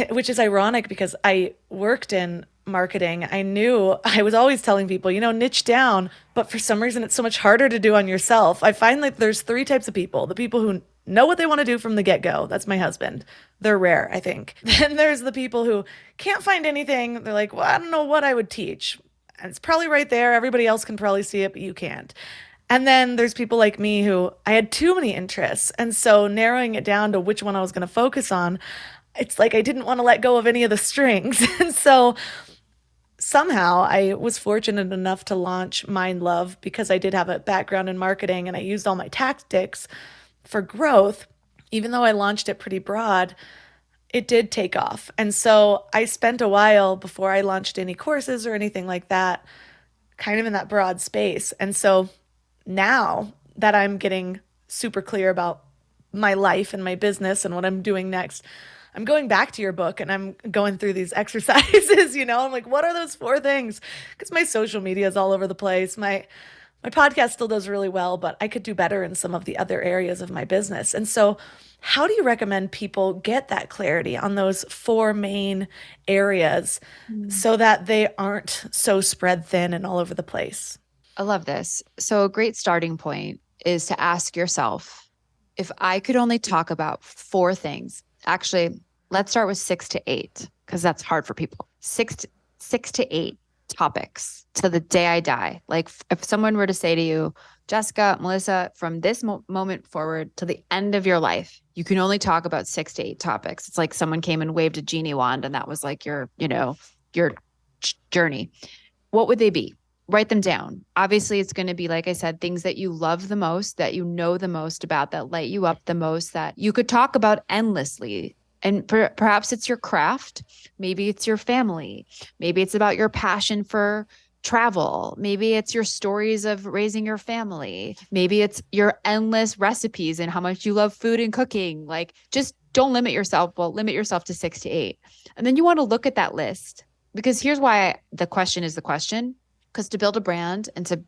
which is ironic because I worked in marketing. I knew I was always telling people, niche down, but for some reason it's so much harder to do on yourself. I find that there's 3 types of people: the people who know what they want to do from the get-go. That's my husband. They're rare, I think. Then there's the people who can't find anything. They're like, well, I don't know what I would teach. And it's probably right there. Everybody else can probably see it, but you can't. And then there's people like me who I had too many interests. And so narrowing it down to which one I was going to focus on, it's like I didn't want to let go of any of the strings. And so somehow I was fortunate enough to launch Mind Love because I did have a background in marketing and I used all my tactics for growth. Even though I launched it pretty broad, it did take off. And so I spent a while before I launched any courses or anything like that, kind of in that broad space. And so now that I'm getting super clear about my life and my business and what I'm doing next, I'm going back to your book and I'm going through these exercises, I'm like, what are those 4 things? Because my social media is all over the place. My podcast still does really well, but I could do better in some of the other areas of my business. And so how do you recommend people get that clarity on those 4 main areas so that they aren't so spread thin and all over the place? I love this. So a great starting point is to ask yourself, if I could only talk about 4 things, actually, let's start with 6 to 8, because that's hard for people. 6 to 8 topics to the day I die. Like if someone were to say to you, Jessica, Melissa, from this moment forward to the end of your life, you can only talk about 6 to 8 topics. It's like someone came and waved a genie wand and that was like your journey. What would they be? Write them down. Obviously, it's going to be, like I said, things that you love the most, that you know the most about, that light you up the most, that you could talk about endlessly. And perhaps it's your craft. Maybe it's your family. Maybe it's about your passion for travel. Maybe it's your stories of raising your family. Maybe it's your endless recipes and how much you love food and cooking. Like, just don't limit yourself. Well, limit yourself to 6 to 8. And then you want to look at that list, because here's why the question is the question. Because to build a brand and to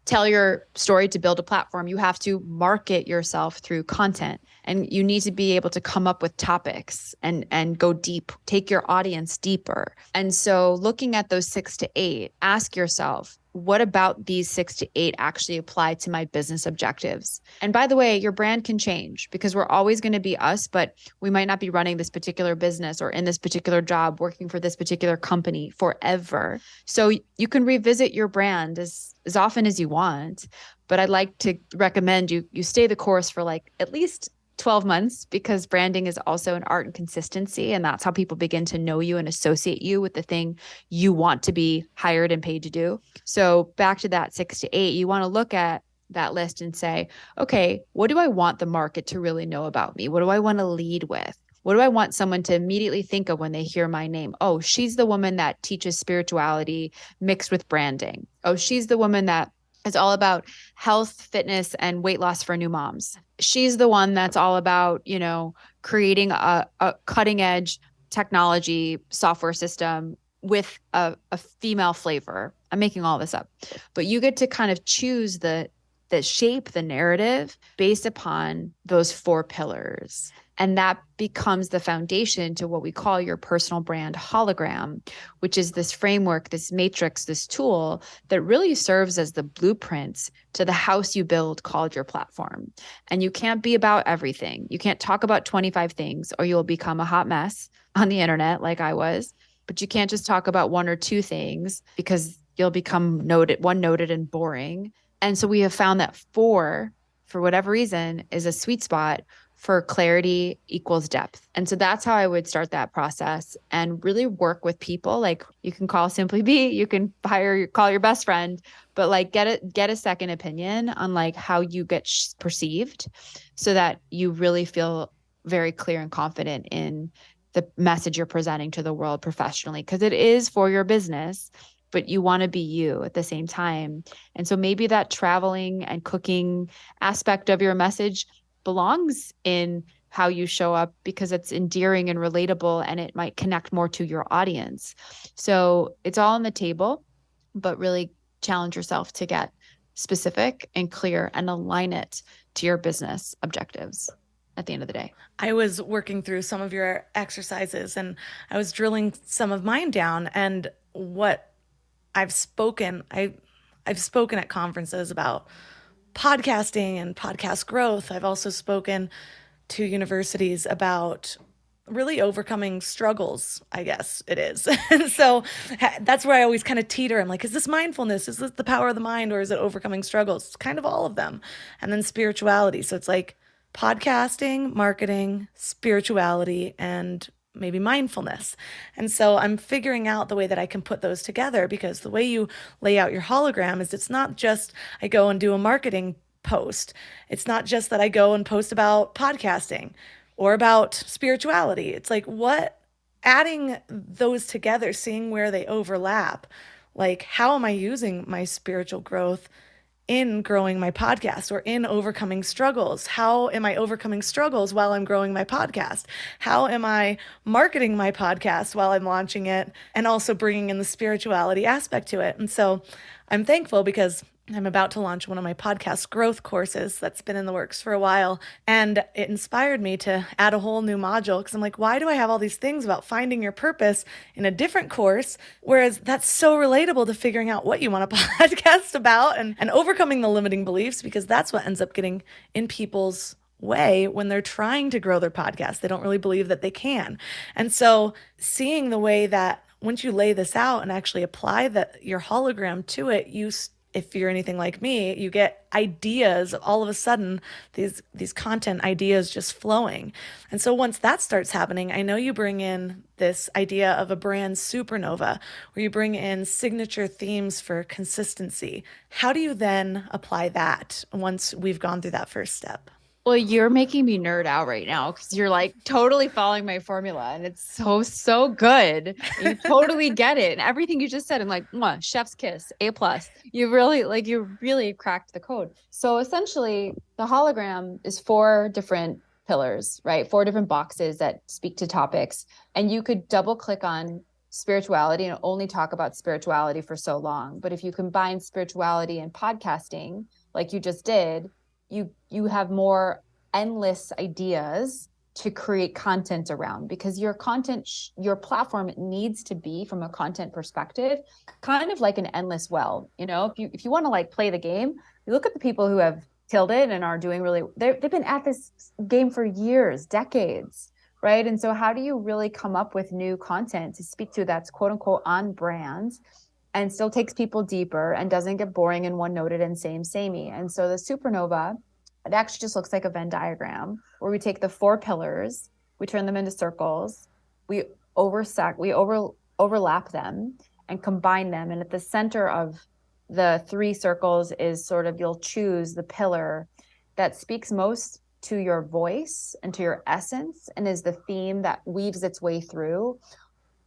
tell your story, to build a platform, you have to market yourself through content, and you need to be able to come up with topics and go deep, take your audience deeper. And so looking at those 6 to 8, ask yourself, what about these 6 to 8 actually apply to my business objectives? And by the way, your brand can change, because we're always going to be us, but we might not be running this particular business or in this particular job, working for this particular company forever. So you can revisit your brand as often as you want, but I'd like to recommend you stay the course for like at least 12 months, because branding is also an art and consistency. And that's how people begin to know you and associate you with the thing you want to be hired and paid to do. So back to that 6 to 8, you want to look at that list and say, okay, what do I want the market to really know about me? What do I want to lead with? What do I want someone to immediately think of when they hear my name? Oh, she's the woman that teaches spirituality mixed with branding. Oh, she's the woman that is all about health, fitness, and weight loss for new moms. She's the one that's all about, creating a cutting edge technology software system with a female flavor. I'm making all this up, but you get to kind of choose the shape, the narrative based upon those 4 pillars. And that becomes the foundation to what we call your personal brand hologram, which is this framework, this matrix, this tool that really serves as the blueprints to the house you build called your platform. And you can't be about everything. You can't talk about 25 things or you'll become a hot mess on the internet like I was. But you can't just talk about 1 or 2 things because you'll become noted and boring. And so we have found that 4, for whatever reason, is a sweet spot for clarity equals depth. And so that's how I would start that process and really work with people. Like you can call Simply Be, you can call your best friend, but like get a second opinion on like how you get perceived so that you really feel very clear and confident in the message you're presenting to the world professionally, because it is for your business, but you want to be you at the same time. And so maybe that traveling and cooking aspect of your message belongs in how you show up because it's endearing and relatable and it might connect more to your audience. So it's all on the table, but really challenge yourself to get specific and clear and align it to your business objectives at the end of the day. I was working through some of your exercises and I was drilling some of mine down, and what I've spoken at conferences about podcasting and podcast growth. I've also spoken to universities about really overcoming struggles, I guess it is. And so that's where I always kind of teeter. I'm like, is this mindfulness? Is this the power of the mind, or is it overcoming struggles? It's kind of all of them. And then spirituality. So it's like podcasting, marketing, spirituality, and maybe mindfulness. And so I'm figuring out the way that I can put those together, because the way you lay out your hologram is it's not just I go and do a marketing post. It's not just that I go and post about podcasting or about spirituality. It's like adding those together, seeing where they overlap. Like, how am I using my spiritual growth in growing my podcast or in overcoming struggles? How am I overcoming struggles while I'm growing my podcast? How am I marketing my podcast while I'm launching it and also bringing in the spirituality aspect to it? And so I'm thankful because I'm about to launch one of my podcast growth courses that's been in the works for a while. And it inspired me to add a whole new module because I'm like, why do I have all these things about finding your purpose in a different course? Whereas that's so relatable to figuring out what you want to podcast about and overcoming the limiting beliefs, because that's what ends up getting in people's way when they're trying to grow their podcast. They don't really believe that they can. And so seeing the way that once you lay this out and actually apply your hologram to it, if you're anything like me, you get ideas all of a sudden, these content ideas just flowing. And so once that starts happening, I know you bring in this idea of a brand supernova, where you bring in signature themes for consistency. How do you then apply that once we've gone through that first step? Well, you're making me nerd out right now because you're like totally following my formula and it's so good. You totally get it. And everything you just said, I'm like, mwah, chef's kiss, A+. You really cracked the code. So essentially the hologram is 4 different pillars, right? 4 different boxes that speak to topics. And you could double click on spirituality and only talk about spirituality for so long. But if you combine spirituality and podcasting, like you just did, you have more endless ideas to create content around, because your content, your platform needs to be, from a content perspective, kind of like an endless well. You know, if you want to like play the game, you look at the people who have killed it and are doing really, they've been at this game for years, decades, right? And so how do you really come up with new content to speak to that's quote unquote on brand and still takes people deeper and doesn't get boring and one-noted and samey? And so the supernova, it actually just looks like a Venn diagram where we take the 4 pillars, we turn them into circles, we overlap them and combine them. And at the center of the 3 circles is sort of, you'll choose the pillar that speaks most to your voice and to your essence and is the theme that weaves its way through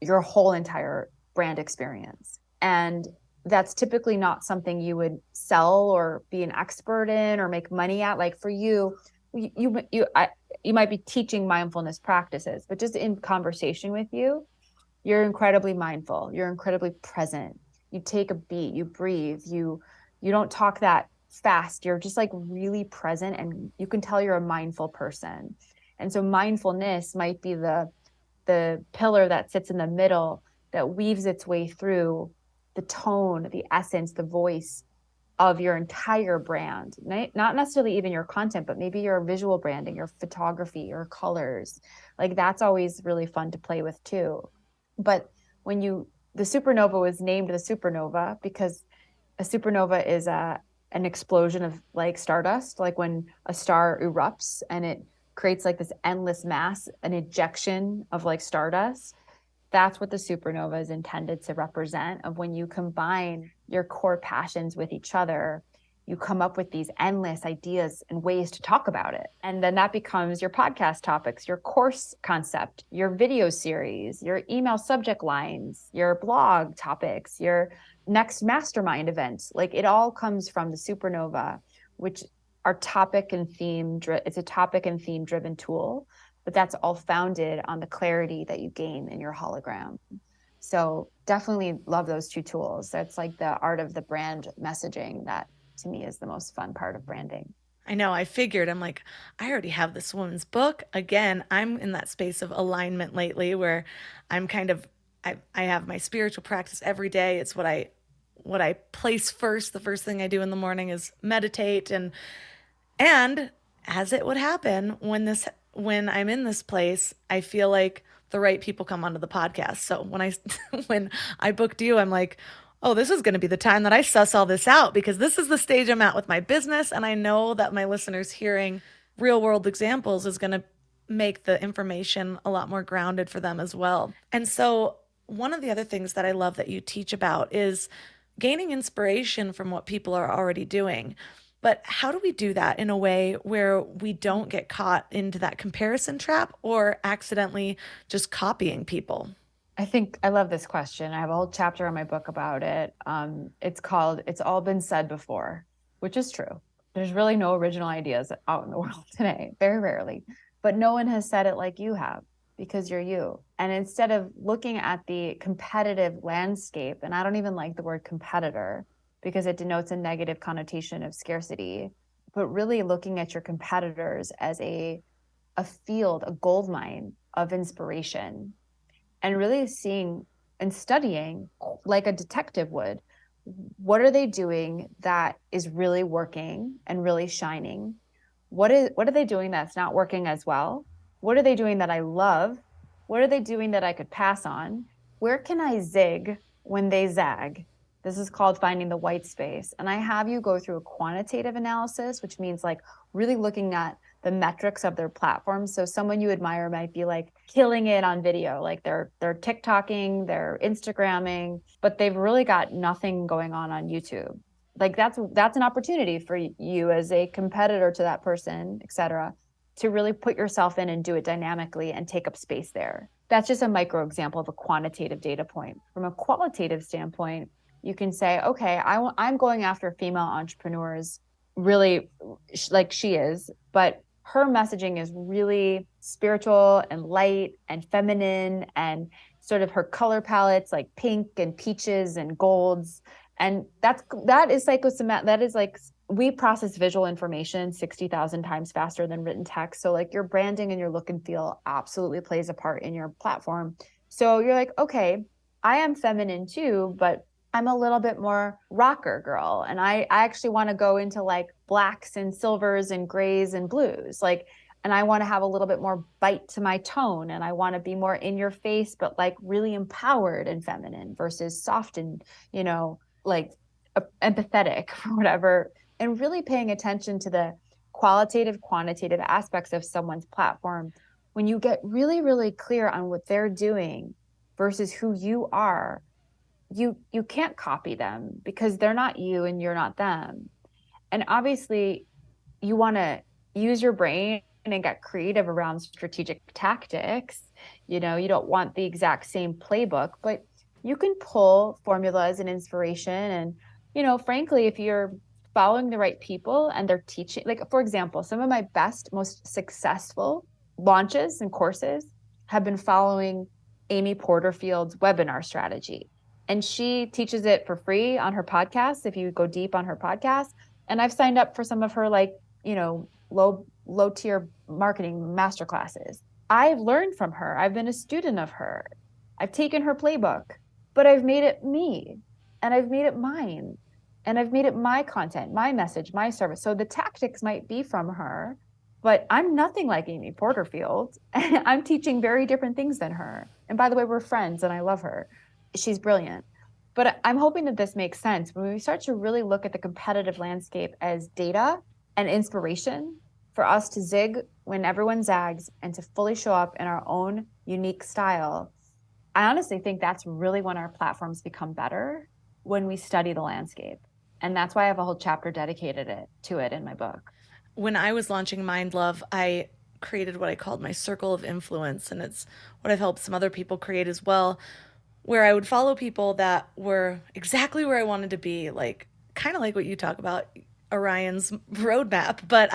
your whole entire brand experience. And that's typically not something you would sell or be an expert in or make money at. Like for you might be teaching mindfulness practices, but just in conversation with you, you're incredibly mindful. You're incredibly present. you take a beat, you breathe, you don't talk that fast. You're just like really present, and you can tell you're a mindful person. And so mindfulness might be the pillar that sits in the middle that weaves its way through the tone, the essence, the voice of your entire brand, not necessarily even your content, but maybe your visual branding, your photography, your colors. Like that's always really fun to play with too. But the supernova was named the supernova because a supernova is an explosion of like stardust, like when a star erupts and it creates like this endless mass, an ejection of like stardust. That's what the supernova is intended to represent, of when you combine your core passions with each other, you come up with these endless ideas and ways to talk about it. And then that becomes your podcast topics, your course concept, your video series, your email subject lines, your blog topics, your next mastermind events. Like it all comes from the supernova, which are topic and theme. It's a topic and theme driven tool, but that's all founded on the clarity that you gain in your hologram. So definitely love those two tools. That's like the art of the brand messaging that to me is the most fun part of branding. I know. I figured, I'm like, I already have this woman's book. Again, I'm in that space of alignment lately where I'm kind of, I have my spiritual practice every day. It's what I place first. The first thing I do in the morning is meditate. And as it would happen when I'm in this place, I feel like the right people come onto the podcast. So when I booked you, I'm like, oh, this is going to be the time that I suss all this out, because this is the stage I'm at with my business. And I know that my listeners hearing real world examples is going to make the information a lot more grounded for them as well. And so one of the other things that I love that you teach about is gaining inspiration from what people are already doing. But how do we do that in a way where we don't get caught into that comparison trap or accidentally just copying people? I think I love this question. I have a whole chapter in my book about it. It's called It's All Been Said Before, which is true. There's really no original ideas out in the world today, very rarely. But no one has said it like you have, because you're you. And instead of looking at the competitive landscape, and I don't even like the word competitor because it denotes a negative connotation of scarcity, but really looking at your competitors as a field, a gold mine of inspiration, and really seeing and studying like a detective would. What are they doing that is really working and really shining? What are they doing that's not working as well? What are they doing that I love? What are they doing that I could pass on? Where can I zig when they zag? This is called finding the white space. And I have you go through a quantitative analysis, which means like really looking at the metrics of their platform. So someone you admire might be like killing it on video, like they're TikToking, they're Instagramming, but they've really got nothing going on YouTube. Like that's an opportunity for you as a competitor to that person, et cetera, to really put yourself in and do it dynamically and take up space there. That's just a micro example of a quantitative data point. From a qualitative standpoint, you can say, okay, I'm going after female entrepreneurs, really like she is, but her messaging is really spiritual and light and feminine, and sort of her color palettes like pink and peaches and golds. And that is psychosomatic. That is like, we process visual information 60,000 times faster than written text. So like your branding and your look and feel absolutely plays a part in your platform. So you're like, okay, I am feminine too, but I'm a little bit more rocker girl. And I actually want to go into like blacks and silvers and grays and blues. Like, and I want to have a little bit more bite to my tone. And I want to be more in your face, but like really empowered and feminine versus soft and, like empathetic or whatever. And really paying attention to the qualitative, quantitative aspects of someone's platform. When you get really, really clear on what they're doing versus who you are, you can't copy them because they're not you and you're not them. And obviously you want to use your brain and get creative around strategic tactics. You don't want the exact same playbook, but you can pull formulas and inspiration. And, frankly, if you're following the right people and they're teaching, like, for example, some of my best, most successful launches and courses have been following Amy Porterfield's webinar strategy. And she teaches it for free on her podcast if you go deep on her podcast. And I've signed up for some of her low tier marketing masterclasses. I've learned from her. I've been a student of her. I've taken her playbook, but I've made it me, and I've made it mine, and I've made it my content, my message, my service. So the tactics might be from her, but I'm nothing like Amy Porterfield. I'm teaching very different things than her. And by the way, we're friends and I love her. She's brilliant. But I'm hoping that this makes sense. When we start to really look at the competitive landscape as data and inspiration for us to zig when everyone zags and to fully show up in our own unique style, I honestly think that's really when our platforms become better, when we study the landscape. And that's why I have a whole chapter dedicated to it in my book. When I was launching Mind Love, I created what I called my circle of influence. And it's what I've helped some other people create as well, where I would follow people that were exactly where I wanted to be, like kind of like what you talk about, Orion's roadmap. But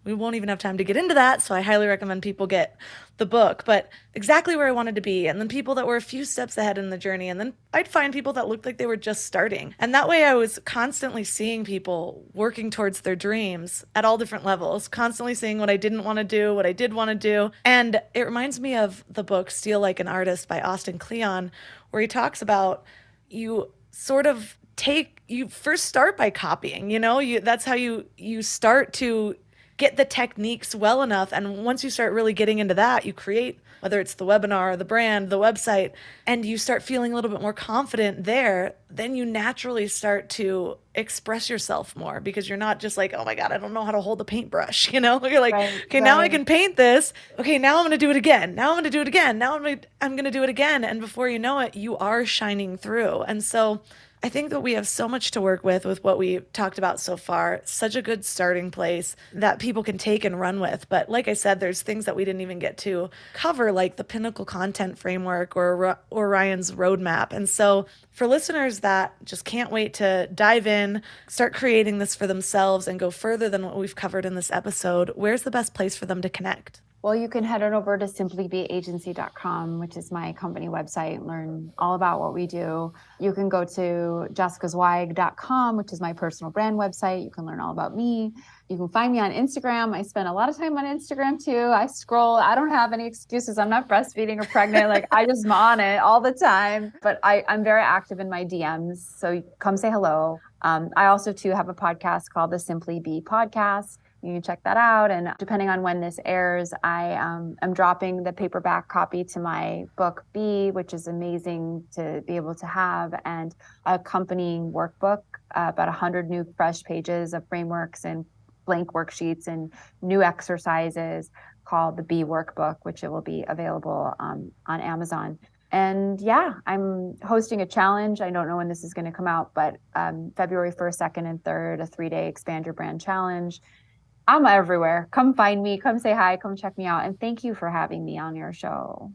we won't even have time to get into that, so I highly recommend people get the book. But exactly where I wanted to be, and then people that were a few steps ahead in the journey, and then I'd find people that looked like they were just starting. And that way I was constantly seeing people working towards their dreams at all different levels, constantly seeing what I didn't want to do, what I did want to do. And it reminds me of the book Steal Like an Artist by Austin Kleon, where he talks about you first start by copying, that's how you start to get the techniques well enough. And once you start really getting into that, you create, whether it's the webinar, the brand, the website, and you start feeling a little bit more confident there, then you naturally start to express yourself more, because you're not just like, oh my God, I don't know how to hold a paintbrush. You're like, okay, now I can paint this. Okay, now I'm going to do it again. Now I'm going to do it again. Now I'm going to do it again. And before you know it, you are shining through. And so I think that we have so much to work with what we talked about so far. Such a good starting place that people can take and run with. But like I said, there's things that we didn't even get to cover, like the Pinnacle Content Framework or Orion's roadmap. And so for listeners that just can't wait to dive in, start creating this for themselves and go further than what we've covered in this episode, where's the best place for them to connect? Well, you can head on over to simplybeagency.com, which is my company website, learn all about what we do. You can go to jessicazweig.com, which is my personal brand website. You can learn all about me. You can find me on Instagram. I spend a lot of time on Instagram too. I scroll. I don't have any excuses. I'm not breastfeeding or pregnant. I just am on it all the time. But I'm very active in my DMs. So come say hello. I also too have a podcast called the Simply Be Podcast. You can check that out. And depending on when this airs, I am dropping the paperback copy to my book B, which is amazing to be able to have, and accompanying workbook, about 100 new fresh pages of frameworks and blank worksheets and new exercises called the B Workbook, which it will be available on Amazon. And yeah, I'm hosting a challenge. I don't know when this is going to come out, but February 1st, 2nd, and 3rd, a 3-day Expand Your Brand Challenge. I'm everywhere. Come find me, come say hi, come check me out. And thank you for having me on your show.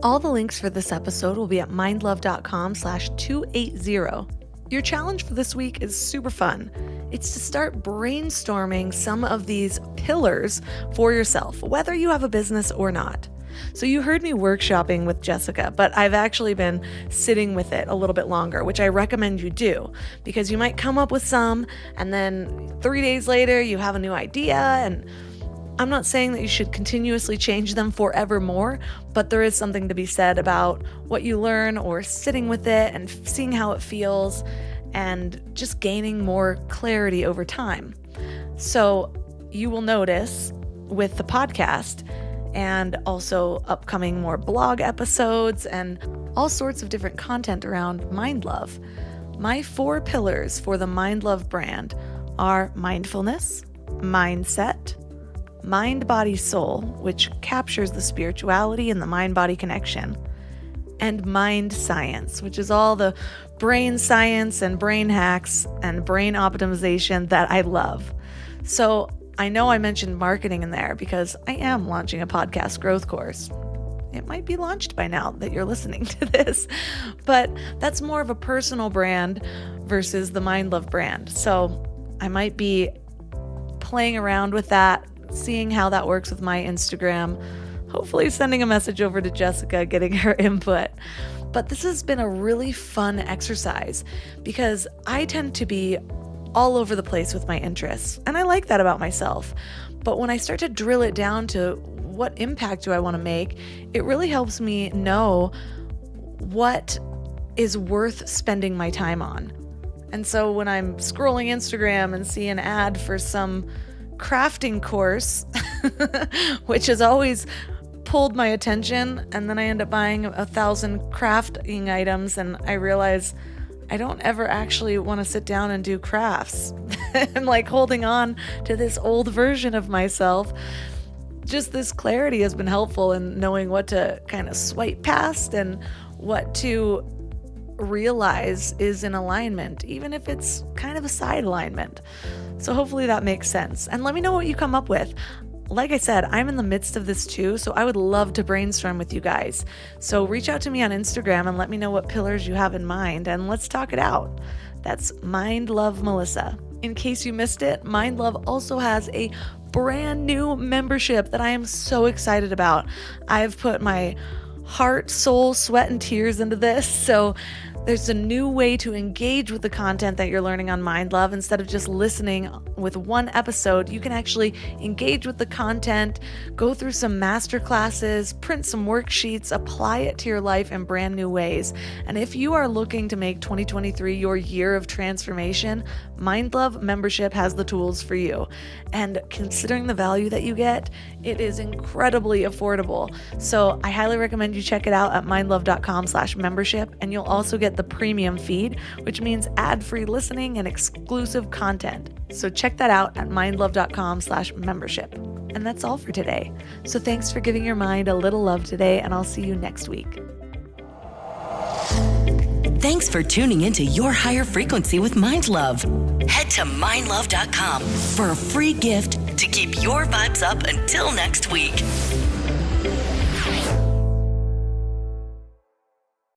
All the links for this episode will be at mindlove.com/280. Your challenge for this week is super fun. It's to start brainstorming some of these pillars for yourself, whether you have a business or not. So you heard me workshopping with Jessica, but I've actually been sitting with it a little bit longer, which I recommend you do, because you might come up with some and then 3 days later you have a new idea. And I'm not saying that you should continuously change them forevermore, but there is something to be said about what you learn or sitting with it and seeing how it feels and just gaining more clarity over time. So you will notice with the podcast and also upcoming more blog episodes and all sorts of different content around Mind Love, my 4 pillars for the Mind Love brand are mindfulness, mindset, mind, body, soul, which captures the spirituality and the mind-body connection, and mind science, which is all the brain science and brain hacks and brain optimization that I love. So I know I mentioned marketing in there because I am launching a podcast growth course. It might be launched by now that you're listening to this, but that's more of a personal brand versus the Mind Love brand. So I might be playing around with that seeing how that works with my Instagram. Hopefully sending a message over to Jessica, getting her input. But this has been a really fun exercise because I tend to be all over the place with my interests, and I like that about myself. But when I start to drill it down to what impact do I want to make, it really helps me know what is worth spending my time on. And so when I'm scrolling Instagram and see an ad for some crafting course, which has always pulled my attention, and then I end up buying 1,000 crafting items, and I realize I don't ever actually want to sit down and do crafts. I'm like holding on to this old version of myself. Just this clarity has been helpful in knowing what to kind of swipe past and what to realize is in alignment, even if it's kind of a side alignment. So hopefully that makes sense. And let me know what you come up with. Like I said, I'm in the midst of this too, so I would love to brainstorm with you guys. So reach out to me on Instagram and let me know what pillars you have in mind, and let's talk it out. That's Mind Love Melissa. In case you missed it, Mind Love also has a brand new membership that I am so excited about. I've put my heart, soul, sweat, and tears into this, so there's a new way to engage with the content that you're learning on Mind Love. Instead of just listening with one episode, you can actually engage with the content, go through some master classes, print some worksheets, apply it to your life in brand new ways. And if you are looking to make 2023 your year of transformation, Mind Love membership has the tools for you. And considering the value that you get, it is incredibly affordable. So I highly recommend you check it out at mindlove.com/membership, and you'll also get the premium feed, which means ad-free listening and exclusive content. So check that out at mindlove.com/membership. And that's all for today. So thanks for giving your mind a little love today, and I'll see you next week. Thanks for tuning into Your Higher Frequency with Mind Love. Head to mindlove.com for a free gift to keep your vibes up until next week.